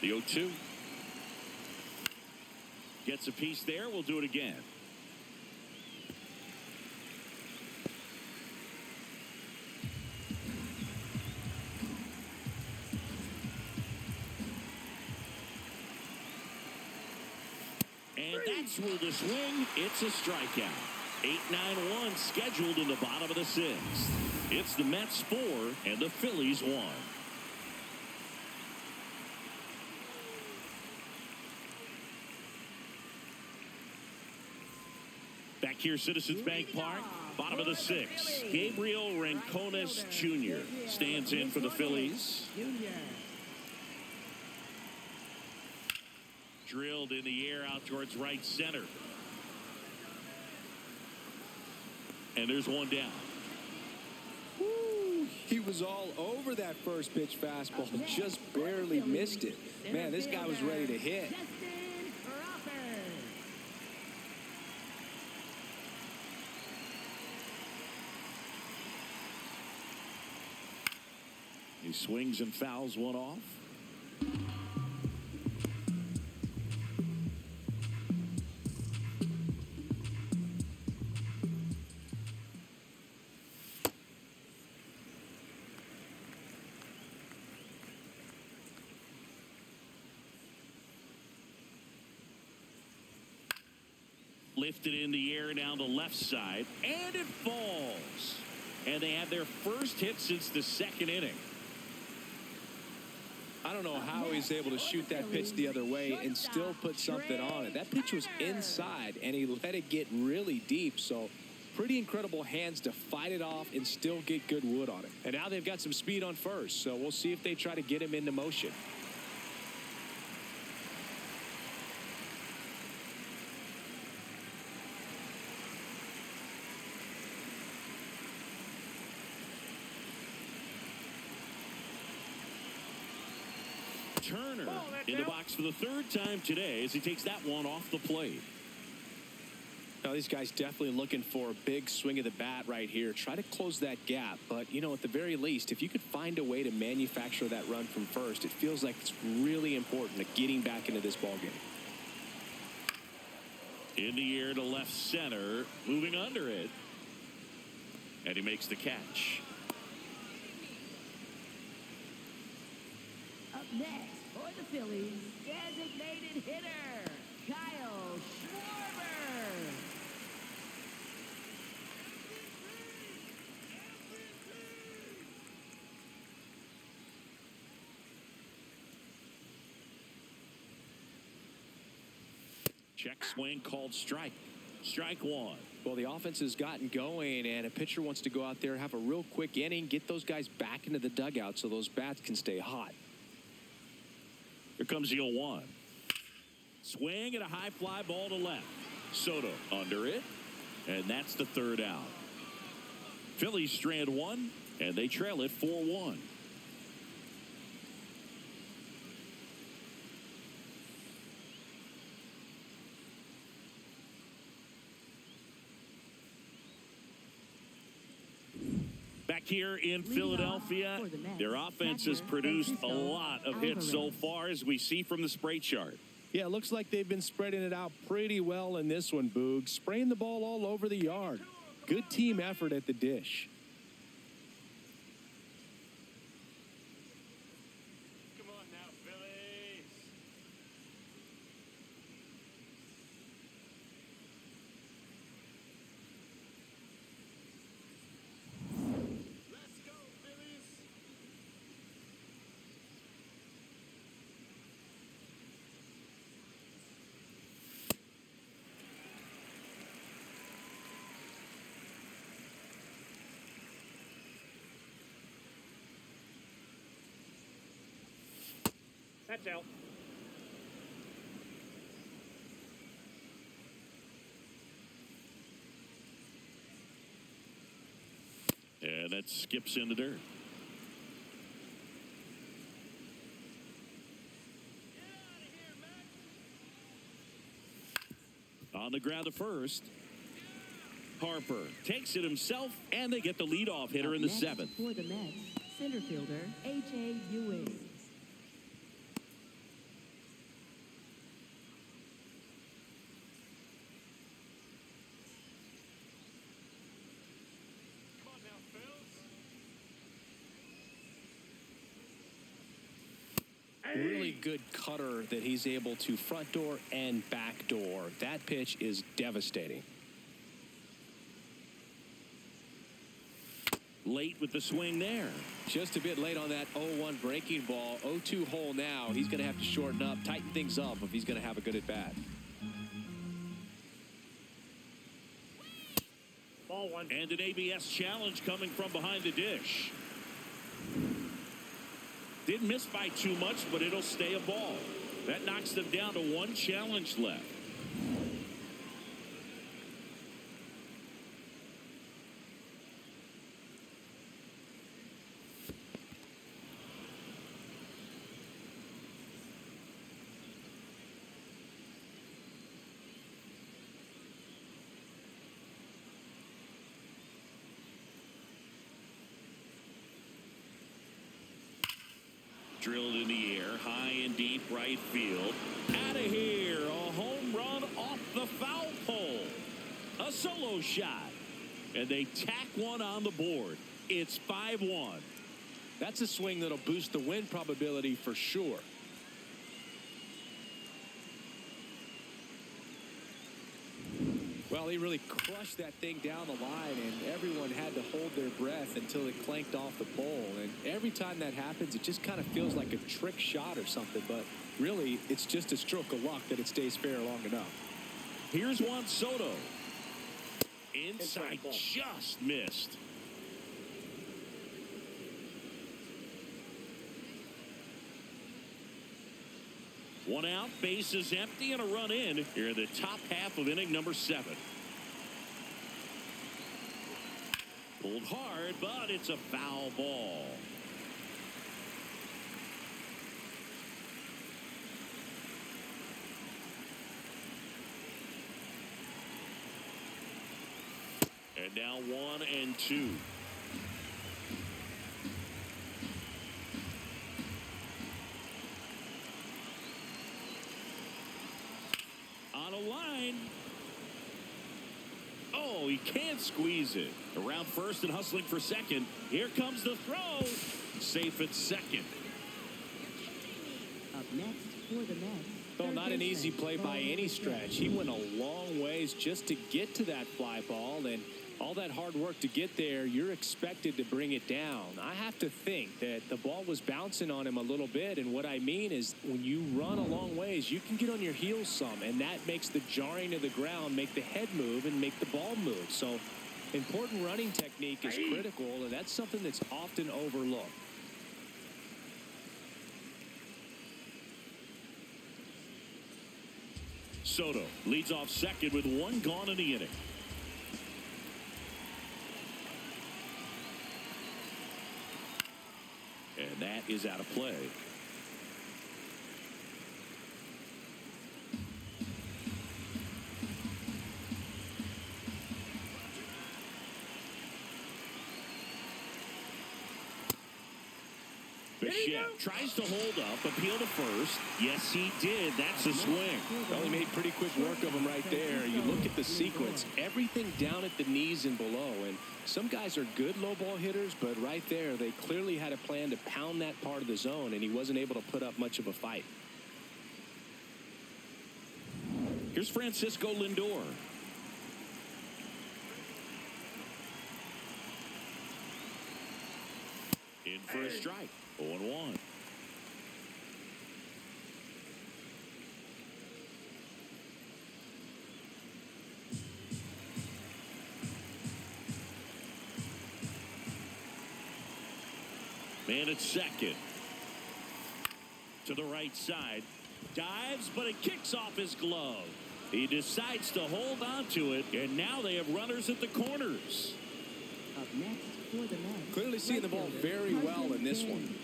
The 0-2. Gets a piece there. We'll do it again. And that's ruled a swing. It's a strikeout. 8-9-1 scheduled in the bottom of the 6th. It's the Mets 4 and the Phillies 1. Back here, Citizens Bank Park, bottom of the 6th. Gabriel Rincones Jr. stands in for the Phillies. Drilled in the air out towards right center. And there's one down. Woo, he was all over that first pitch fastball, just barely missed it. Man, this guy was ready to hit. He swings and fouls one off. Lifted in the air down the left side, and it falls. And they have their first hit since the 2nd inning. I don't know how he's able to shoot that pitch the other way and still put something on it. That pitch was inside, and he let it get really deep. So pretty incredible hands to fight it off and still get good wood on it. And now they've got some speed on first, so we'll see if they try to get him into motion. Turner in the box for the 3rd time today as he takes that one off the plate. Now, these guys definitely looking for a big swing of the bat right here. Try to close that gap. But, you know, at the very least, if you could find a way to manufacture that run from first, it feels like it's really important to getting back into this ballgame. In the air to left center, moving under it. And he makes the catch. Up next for the Phillies, designated hitter, Kyle Schwarber. Check swing called strike. Strike one. Well, the offense has gotten going, and a pitcher wants to go out there, have a real quick inning, get those guys back into the dugout so those bats can stay hot. Here comes the 0-1. Swing and a high fly ball to left. Soto under it, and that's the 3rd out. Phillies strand one, and they trail it 4-1. Back here in Philadelphia, their offense has produced a lot of hits so far, as we see from the spray chart. Yeah, it looks like they've been spreading it out pretty well in this one, Boog. Spraying the ball all over the yard. Good team effort at the dish. Come on now, Phillies. Let's go, Phillies. That's out. And that skips into dirt. On the ground to first. Harper takes it himself, and they get the leadoff hitter in the seventh. For the Mets, center fielder A.J. Ewing. Come on now, Phils. Really good cutter that he's able to front door and back door. That pitch is devastating. Late with the swing there. Just a bit late on that 0-1 breaking ball. 0-2 hole now. He's going to have to shorten up, tighten things up if he's going to have a good at bat. Ball one. And an ABS challenge coming from behind the dish. Didn't miss by too much, but it'll stay a ball. That knocks them down to one challenge left. Drilled in the air, high and deep right field. Out of here, a home run off the foul pole. A solo shot. And they tack one on the board. It's 5-1. That's a swing that'll boost the win probability for sure. Well, he really crushed that thing down the line, and everyone had to hold their breath until it clanked off the pole. And every time that happens, it just kind of feels like a trick shot or something. But really, it's just a stroke of luck that it stays fair long enough. Here's Juan Soto. Inside, just missed. One out, bases empty, and a run in here in the top half of inning number 7. Pulled hard, but it's a foul ball. And now 1-2. On a line. Oh, he can't squeeze it. Around first and hustling for second. Here comes the throw. Safe at second. Up next for the Mets. Well, not an easy play by any stretch. He went a long ways just to get to that fly ball, and all that hard work to get there, you're expected to bring it down. I have to think that the ball was bouncing on him a little bit, and what I mean is when you run a long ways, you can get on your heels some, and that makes the jarring of the ground make the head move and make the ball move. So important running technique is critical, and that's something that's often overlooked. Soto leads off second with one gone in the inning. that is out of play. Bichette tries to hold up, appeal to first. Yes, he did. That's a swing. Well, he made pretty quick work of him right there. You look at the sequence, everything down at the knees and below. And some guys are good low ball hitters, but right there, they clearly had a plan to pound that part of the zone, and he wasn't able to put up much of a fight. Here's Francisco Lindor. In for a strike. 0-1. Man at second. To the right side. Dives, but it kicks off his glove. He decides to hold on to it, and now they have runners at the corners. Up next for the Mets. Clearly seeing the ball very well in this one.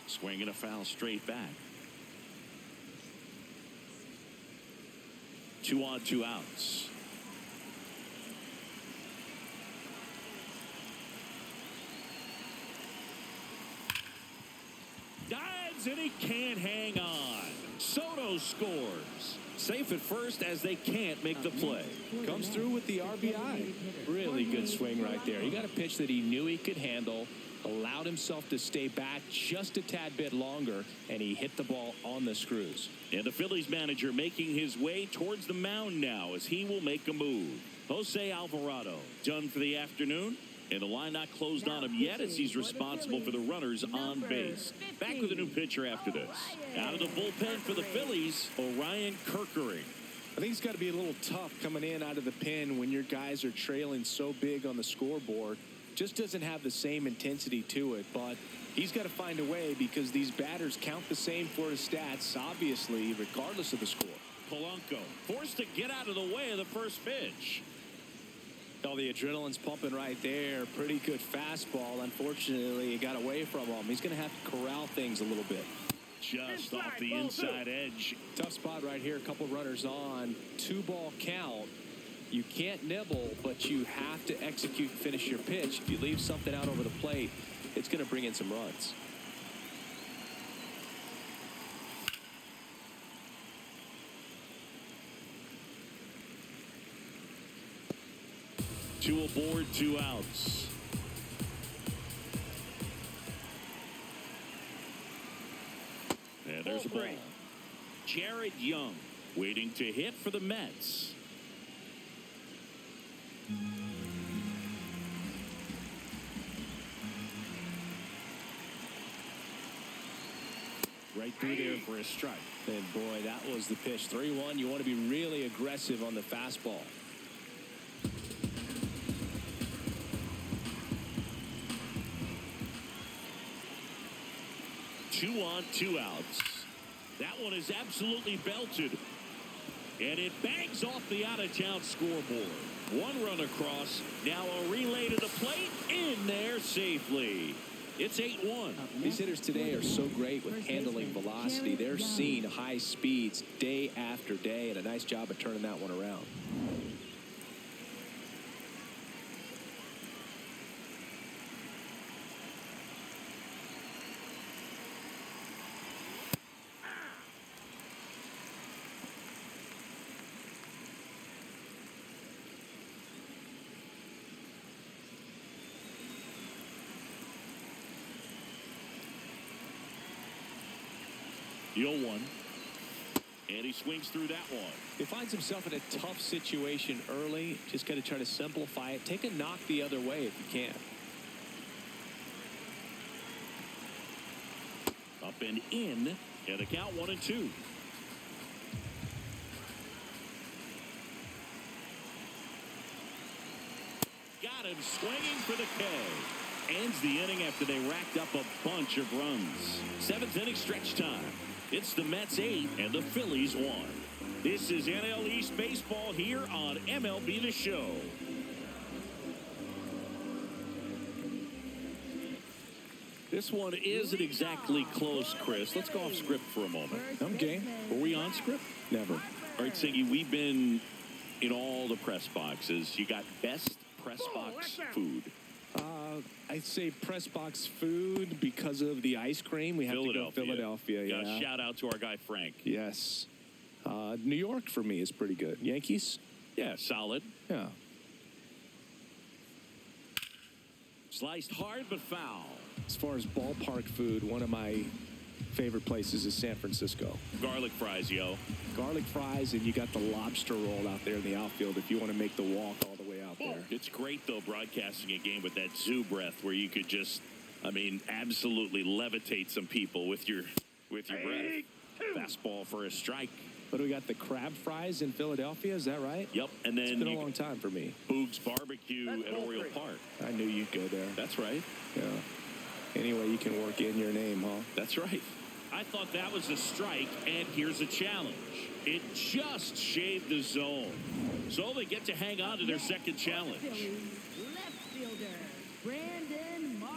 Swinging a foul straight back. 2 on, 2 outs. Dives and he can't hang on. Soto scores. Safe at first as they can't make the play. Comes through with the RBI. Really good swing right there. He got a pitch that he knew he could handle, allowed himself to stay back just a tad bit longer, and he hit the ball on the screws. And the Phillies manager making his way towards the mound now as he will make a move. Jose Alvarado done for the afternoon, and the line not closed on him yet as he's responsible for the runners on base. Back with a new pitcher after this. Out of the bullpen for the Phillies, Orion Kerkering. I think it's got to be a little tough coming in out of the pen when your guys are trailing so big on the scoreboard. Just doesn't have the same intensity to it, but he's got to find a way because these batters count the same for his stats, obviously, regardless of the score. Polanco forced to get out of the way of the first pitch. Oh, the adrenaline's pumping right there. Pretty good fastball. Unfortunately, it got away from him. He's going to have to corral things a little bit. Just off the inside edge. Tough spot right here. A couple runners on. 2-ball count. You can't nibble, but you have to execute and finish your pitch. If you leave something out over the plate, it's going to bring in some runs. Two aboard, 2 outs. And there's a ball. Jared Young waiting to hit for the Mets. Right through there for a strike. And boy, that was the pitch. 3-1. You want to be really aggressive on the fastball. Two on, 2 outs. That one is absolutely belted. And it bangs off the out-of-town scoreboard. 1 run across. Now a relay to the plate. In there safely. It's 8-1. These hitters today are so great with handling velocity. They're seeing high speeds day after day, and a nice job of turning that one around. The 0-1. And he swings through that one. He finds himself in a tough situation early. Just got to try to simplify it. Take a knock the other way if you can. Up and in. And a count 1-2. got him swinging for the K. Ends the inning after they racked up a bunch of runs. 7th inning stretch time. It's the Mets 8 and the Phillies 1. This is NL East Baseball here on MLB The Show. This one isn't exactly close, Chris. Let's go off script for a moment. I'm game. Were we on script? Never. All right, Siggy, we've been in all the press boxes. You got best press box food. I'd say press box food because of the ice cream. We have to go Philadelphia. Yeah. Shout out to our guy Frank. Yes. New York for me is pretty good. Yankees? Yeah, solid. Yeah. Sliced hard but foul. As far as ballpark food, one of my favorite places is San Francisco. Garlic fries, yo. Garlic fries, and you got the lobster roll out there in the outfield if you want to make the walk all the way out there. It's great, though, broadcasting a game with that zoo breath where you could just, absolutely levitate some people with your breath. Fastball for a strike. But we got the crab fries in Philadelphia, is that right? Yep, and then it's been a long time for me. Boog's Barbecue at Oriole Park. I knew you'd go there. That's right. Yeah. Anyway, you can work in your name, huh? That's right. I thought that was a strike, and here's a challenge. It just shaved the zone. So they get to hang on to their second challenge. Left fielder, Brandon Marsh.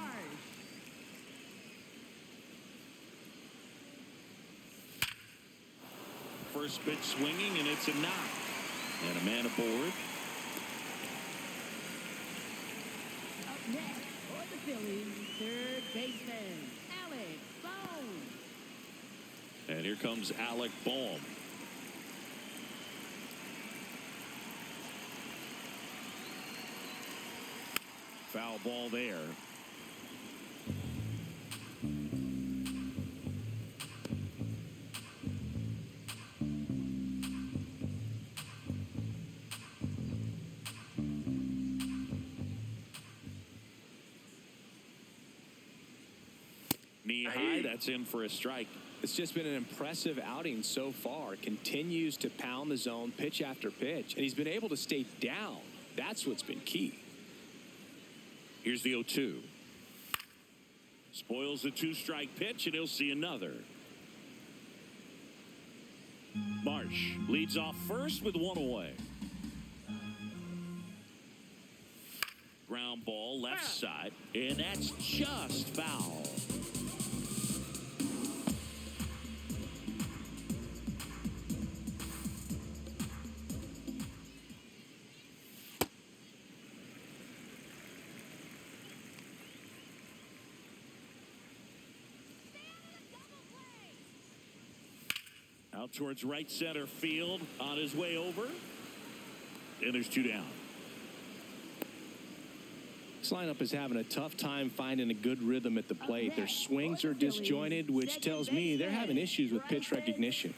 First pitch swinging, and it's a knock. And a man aboard. Up next for the Phillies, third baseman, Alec Bohm. And here comes Alec Bohm. Foul ball there. Knee high, that's in for a strike. It's just been an impressive outing so far. Continues to pound the zone pitch after pitch, and he's been able to stay down. That's what's been key. Here's the 0-2. Spoils the 2-strike pitch, and he'll see another. Marsh leads off first with one away. Ground ball left side, and that's just foul. Out towards right center field on his way over. And there's 2 down. This lineup is having a tough time finding a good rhythm at the plate. Their swings are disjointed, which tells me they're having issues with pitch recognition.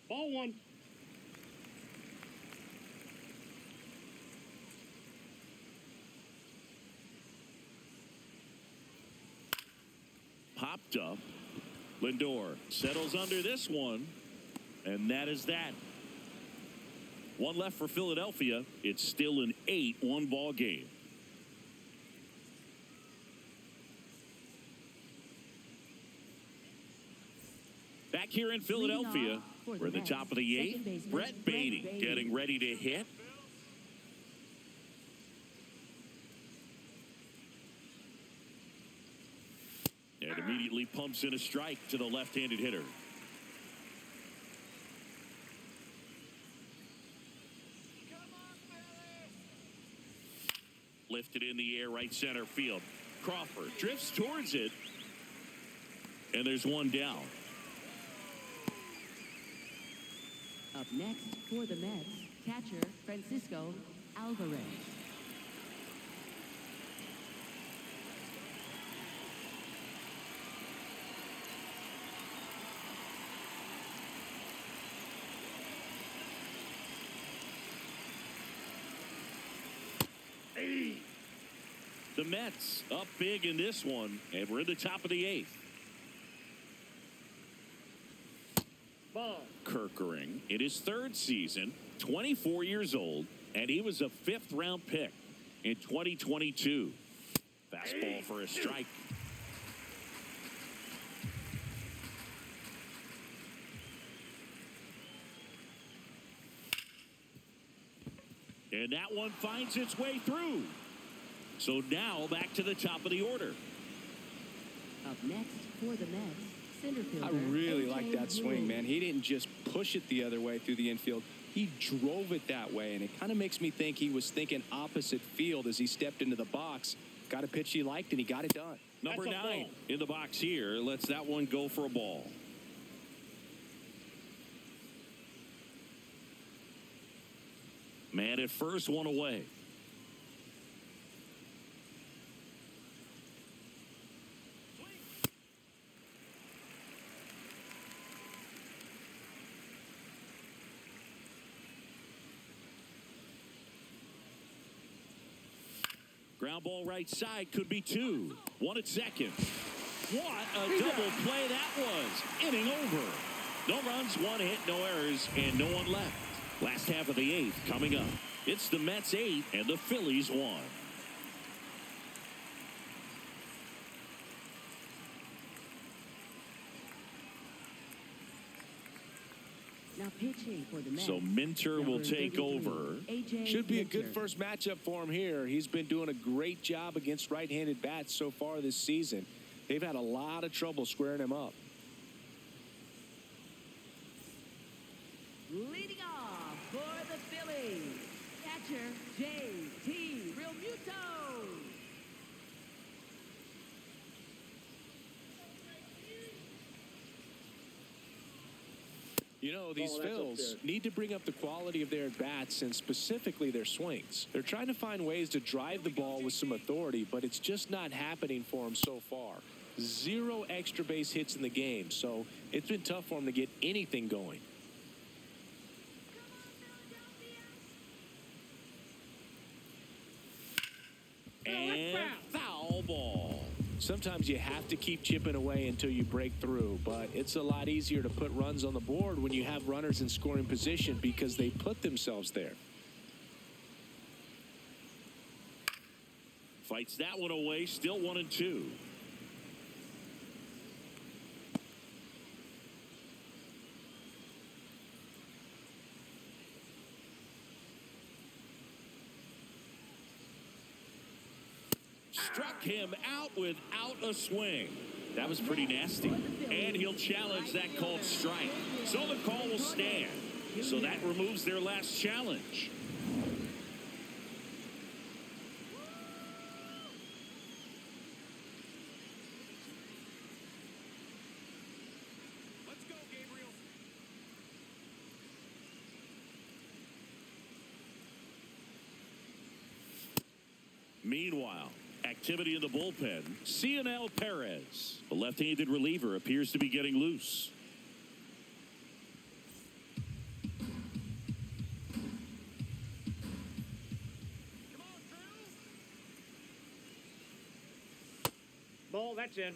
Ball 1. Popped up. Lindor settles under this one. And that is that. One left for Philadelphia. It's still an 8-1 ball game. Back here in Philadelphia, we're at the top of the 8th. Brett Baty getting ready to hit. And immediately pumps in a strike to the left-handed hitter. Lifted in the air, right center field. Crawford drifts towards it. And there's one down. Up next for the Mets, catcher Francisco Alvarez. The Mets up big in this one, and we're in the top of the 8th. Ball. Kerkering in his 3rd season, 24 years old, and he was a 5th-round pick in 2022. Fastball for a strike. And that one finds its way through. So now back to the top of the order. Up next for the Mets, center fielder. I really like that AJ swing, Hinch. man. He didn't just push it the other way through the infield. He drove it that way, and it kind of makes me think he was thinking opposite field as he stepped into the box. Got a pitch he liked, and he got it done. Number That's a 9 ball. in the box here lets that one go for a ball. Man at first, one away. Ground ball right side, could be 2. 1 at second. What a double play that was. Inning over. No runs, 1 hit, no errors, and no one left. Last half of the 8th coming up. It's the Mets 8 and the Phillies 1. Now pitching for the Mets. So Minter will number take 33, over. AJ Should be a Minter. good first matchup for him here. He's been doing a great job against right-handed bats so far this season. They've had a lot of trouble squaring him up. Leading off for the Phillies, catcher J.T. Realmuto. You know, these Oh, that's up Phils there. need to bring up the quality of their at-bats and specifically their swings. They're trying to find ways to drive the ball with some authority, but it's just not happening for them so far. 0 extra base hits in the game, so it's been tough for them to get anything going. And foul ball. Sometimes you have to keep chipping away until you break through, but it's a lot easier to put runs on the board when you have runners in scoring position because they put themselves there. Fights that one away, still 1-2. Struck him out without a swing. That was pretty nasty. And he'll challenge that called strike. So the call will stand. So that removes their last challenge. Let's go, Gabriel. Meanwhile, activity in the bullpen. CNL Perez, the left-handed reliever, appears to be getting loose. Ball, that's in.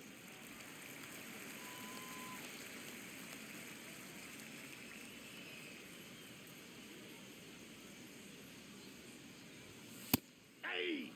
Hey!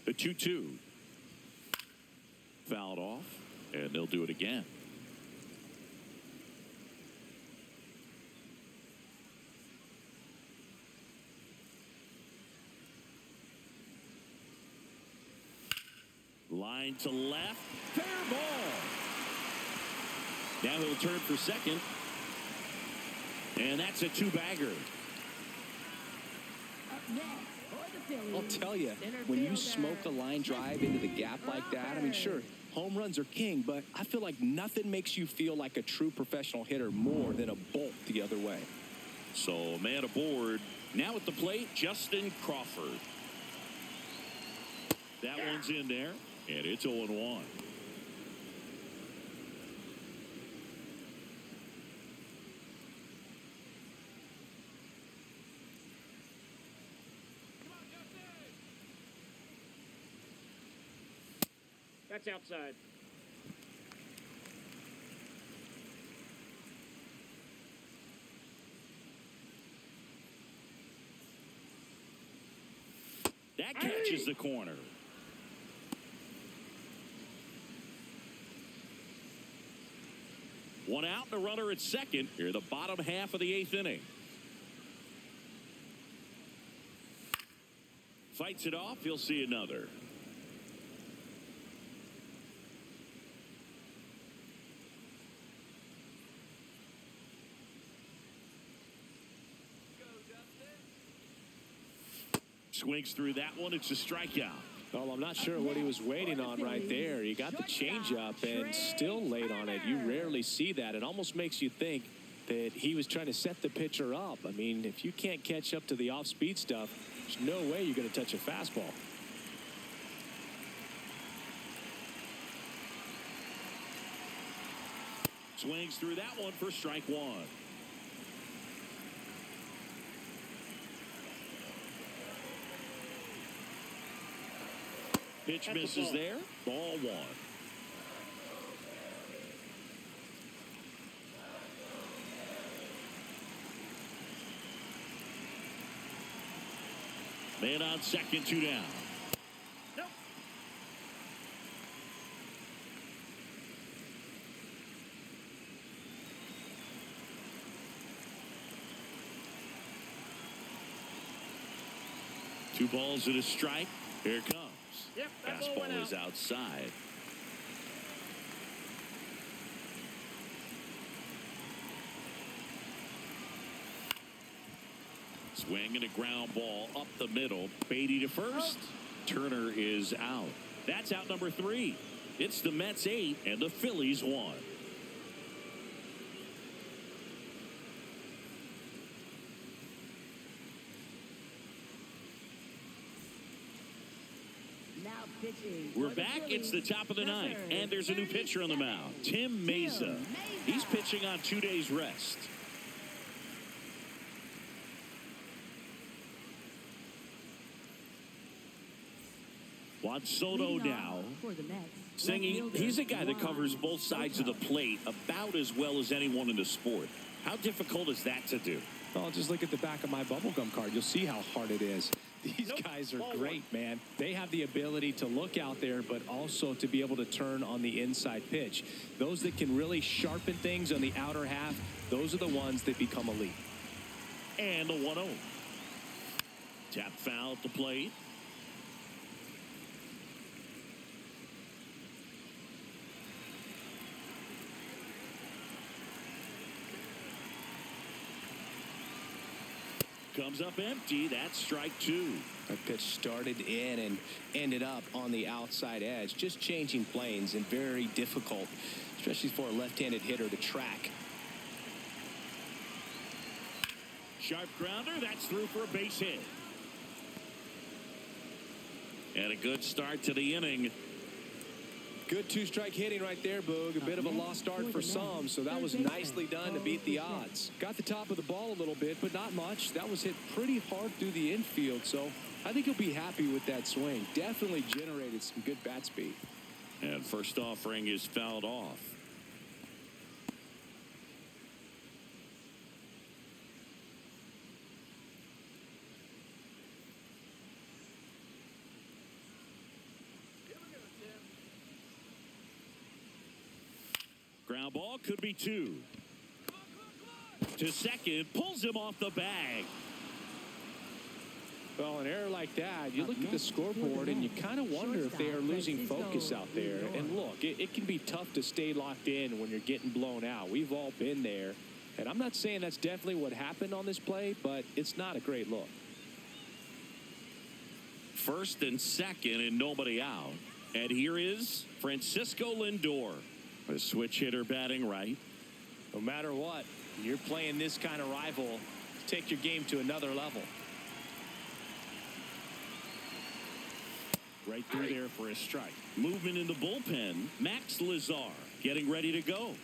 The 2-2. Fouled off, and they'll do it again. Line to left. Fair ball. Now he'll turn for second. And that's a 2-bagger. Up next for the Phillies. I'll tell you, center when you fielder, smoke a line drive into the gap like that, I mean, sure, home runs are king, but I feel like nothing makes you feel like a true professional hitter more than a bolt the other way. So a man aboard. Now at the plate, Justin Crawford. That one's in there, and it's 0-1. That's outside. That catches the corner. One out and a runner at second. Here, the bottom half of the 8th inning. Fights it off. He'll see another. Swings through that one. It's a strikeout. Well, I'm not sure what he was waiting on right there. He got the changeup and still late on it. You rarely see that. It almost makes you think that he was trying to set the pitcher up. I mean, if you can't catch up to the off-speed stuff, there's no way you're going to touch a fastball. Swings through that one for strike one. Pitch misses there. Ball one. Man on second, 2 down. Nope. Two balls and a strike. Here it comes. Yep, that ball went Fastball out. is outside. Swing and a ground ball up the middle. Beatty to first. Turner is out. That's out number 3. It's the Mets 8 and the Phillies 1. We're back. It's the top of the 9th, and there's a new pitcher on the mound, Tim Mesa. He's pitching on 2 days rest. Juan Soto now singing. He's a guy that covers both sides of the plate about as well as anyone in the sport. How difficult is that to do? Well, just look at the back of my bubblegum card. You'll see how hard it is. These guys are great, man. They have the ability to look out there, but also to be able to turn on the inside pitch. Those that can really sharpen things on the outer half, those are the ones that become elite. And the 1-0. Tap foul at the plate. Comes up empty. That's strike 2. That pitch started in and ended up on the outside edge. Just changing planes and very difficult, especially for a left-handed hitter to track. Sharp grounder. That's through for a base hit. And a good start to the inning. Good 2-strike hitting right there, Boog. A bit of a lost start for some, so that was nicely done to beat the odds. Got the top of the ball a little bit, but not much. That was hit pretty hard through the infield, so I think he'll be happy with that swing. Definitely generated some good bat speed. And first offering is fouled off. Ground ball could be 2. To second, pulls him off the bag. Well, an error like that, you look at the scoreboard and you kind of wonder if they are losing focus out there. And look, it can be tough to stay locked in when you're getting blown out. We've all been there. And I'm not saying that's definitely what happened on this play, but it's not a great look. First and second and nobody out. And here is Francisco Lindor, a switch hitter batting right. No matter what, you're playing this kind of rival, take your game to another level. Right through there for a strike. Movement in the bullpen. Max Lazar getting ready to go.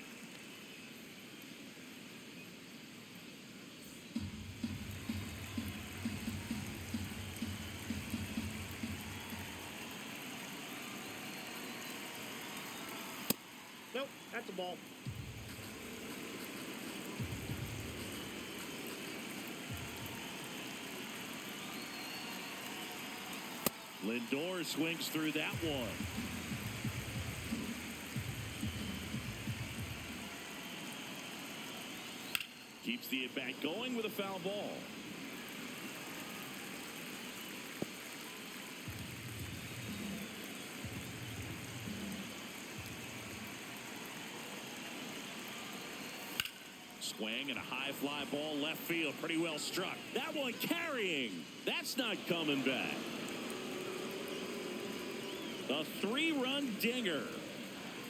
Nope, that's a ball. Lindor swings through that one. Keeps the at-bat going with a foul ball. Swing and a high fly ball left field. Pretty well struck. That one carrying. That's not coming back. A 3-run dinger.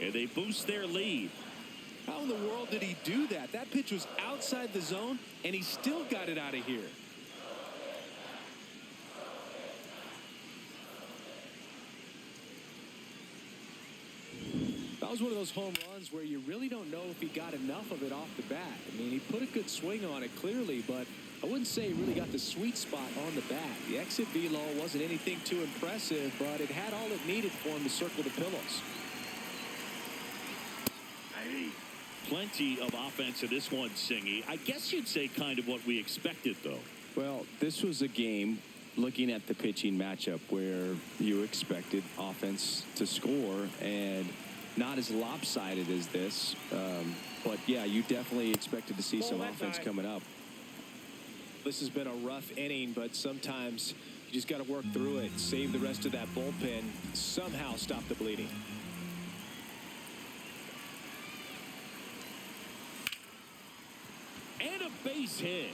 And they boost their lead. How in the world did he do that? That pitch was outside the zone, and he still got it out of here. That was one of those home runs where you really don't know if he got enough of it off the bat. I mean, he put a good swing on it clearly, but I wouldn't say he really got the sweet spot on the bat. The exit velo wasn't anything too impressive, but it had all it needed for him to circle the pillows. Plenty of offense in this one, Singy. I guess you'd say kind of what we expected, though. Well, this was a game, looking at the pitching matchup, where you expected offense to score, and not as lopsided as this. But, yeah, you definitely expected to see some offense coming up. This has been a rough inning, but sometimes you just got to work through it, save the rest of that bullpen, somehow stop the bleeding. And a base hit.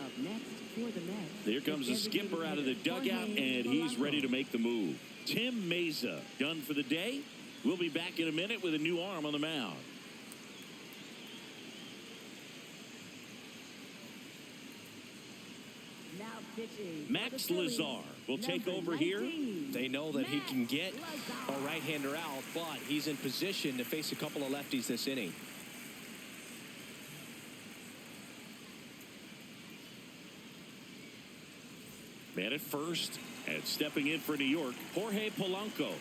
Up next for the Mets. There comes the skipper out of the dugout, and he's ready to make the move. Tim Meza done for the day. We'll be back in a minute with a new arm on the mound. Now pitching. Max Lazar will take over here. They know that he can get a right-hander out, but he's in position to face a couple of lefties this inning. Man at first, and stepping in for New York, Jorge Polanco.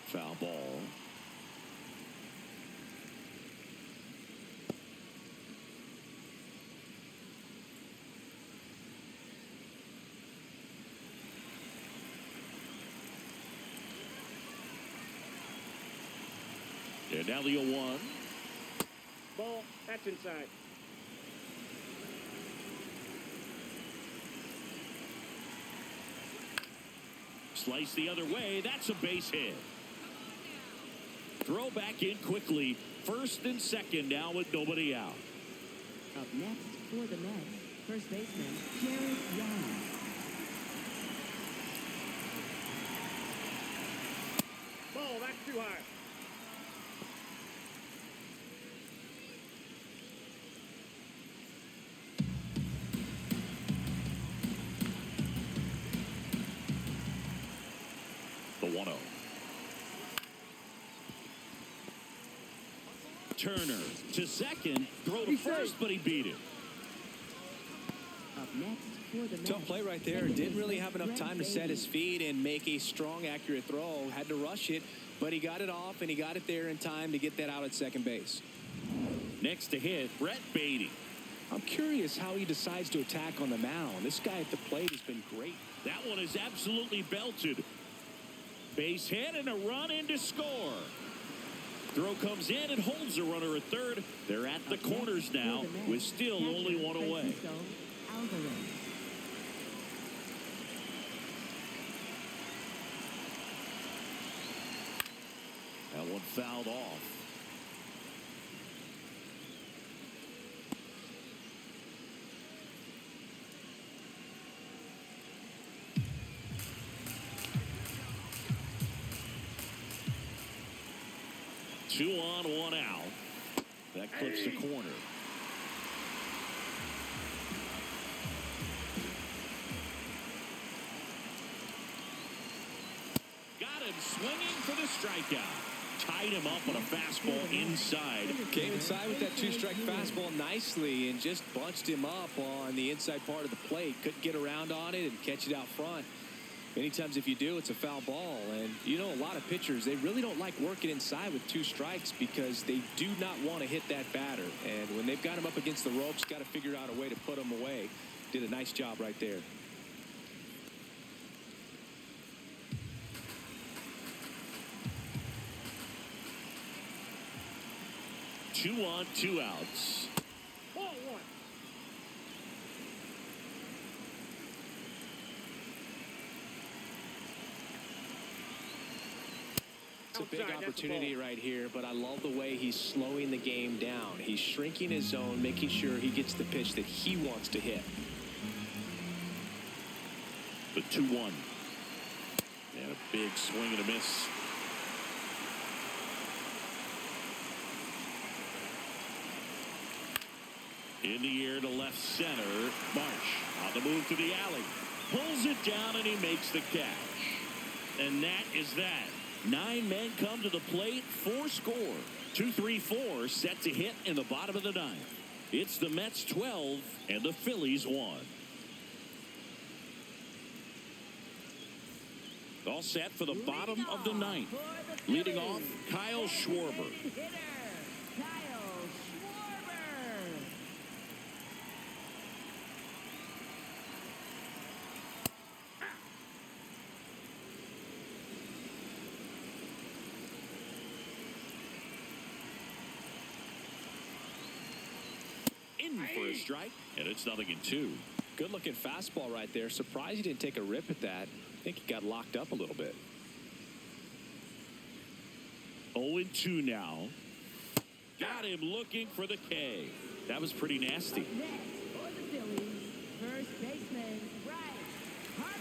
Foul ball. And now the 0-1. Ball, that's inside. Slice the other way. That's a base hit. Throw back in quickly. First and second now with nobody out. Up next for the Mets, first baseman Jared Young. Ball, that's too high. The 1-0. Turner to second. Throw to first, but he beat it. Up next for the Mets. Tough play right there. Didn't really have enough time to set his feet and make a strong, accurate throw. Had to rush it, but he got it off, and he got it there in time to get that out at second base. Next to hit, Brett Beatty. I'm curious how he decides to attack on the mound. This guy at the plate has been great. That one is absolutely belted. Base hit and a run in to score. Throw comes in and holds the runner at third. They're at the corners now with still only one away. That one fouled off. 2 on, 1 out. That clips the corner. Got him swinging for the strikeout. Tied him up on a fastball inside. Came inside with that 2-strike fastball nicely and just bunched him up on the inside part of the plate. Couldn't get around on it and catch it out front. Many times if you do, it's a foul ball. And you know, a lot of pitchers, they really don't like working inside with 2 strikes because they do not want to hit that batter. And when they've got him up against the ropes, got to figure out a way to put him away. Did a nice job right there. Two on, 2 outs. Ball 1. It's a big opportunity right here, but I love the way he's slowing the game down. He's shrinking his zone, making sure he gets the pitch that he wants to hit. The 2-1. And a big swing and a miss. In the air to left center. Marsh on the move to the alley. Pulls it down and he makes the catch. And that is that. 9 men come to the plate, 4 score. 2-3-4 set to hit in the bottom of the 9th. It's the Mets 12 and the Phillies 1. All set for the bottom of the 9th. Leading off, Kyle Schwarber. In for a strike, and it's 0-2. Good looking fastball right there. Surprised he didn't take a rip at that. I think he got locked up a little bit. 0-2 now. Got him looking for the K. That was pretty nasty. Next for the Phillies, first baseman Bryce Harper.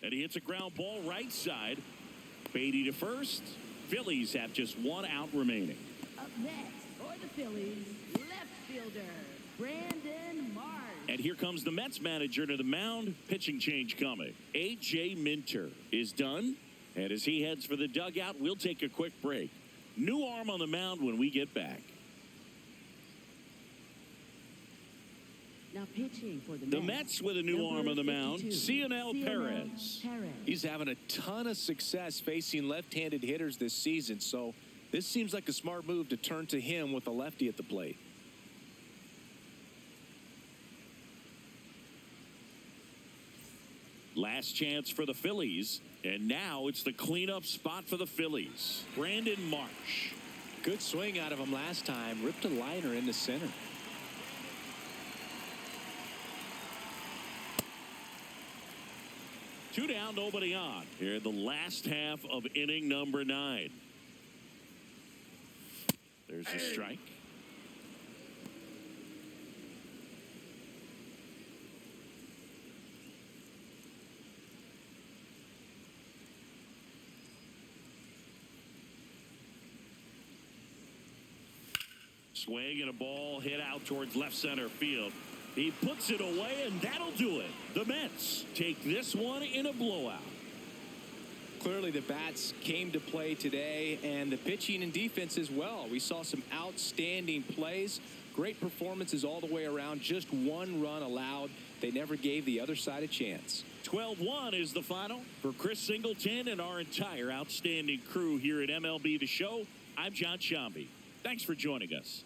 And he hits a ground ball right side. Beatty to first. Phillies have just 1 out remaining. Up next for the Phillies, left fielder Brandon Marsh. And here comes the Mets manager to the mound. Pitching change coming. A.J. Minter is done. And as he heads for the dugout, we'll take a quick break. New arm on the mound when we get back. Now pitching for The Mets with a new arm on the mound, Cionel Perez. He's having a ton of success facing left-handed hitters this season, so this seems like a smart move to turn to him with a lefty at the plate. Last chance for the Phillies, and now it's the cleanup spot for the Phillies. Brandon Marsh. Good swing out of him last time. Ripped a liner into center. Two down, nobody on. Here in the last half of inning number 9. There's a strike. Swing and a ball hit out towards left center field. He puts it away, and that'll do it. The Mets take this one in a blowout. Clearly the bats came to play today, and the pitching and defense as well. We saw some outstanding plays, great performances all the way around. Just 1 run allowed. They never gave the other side a chance. 12-1 is the final. For Chris Singleton and our entire outstanding crew here at MLB The Show, I'm John Shambi. Thanks for joining us.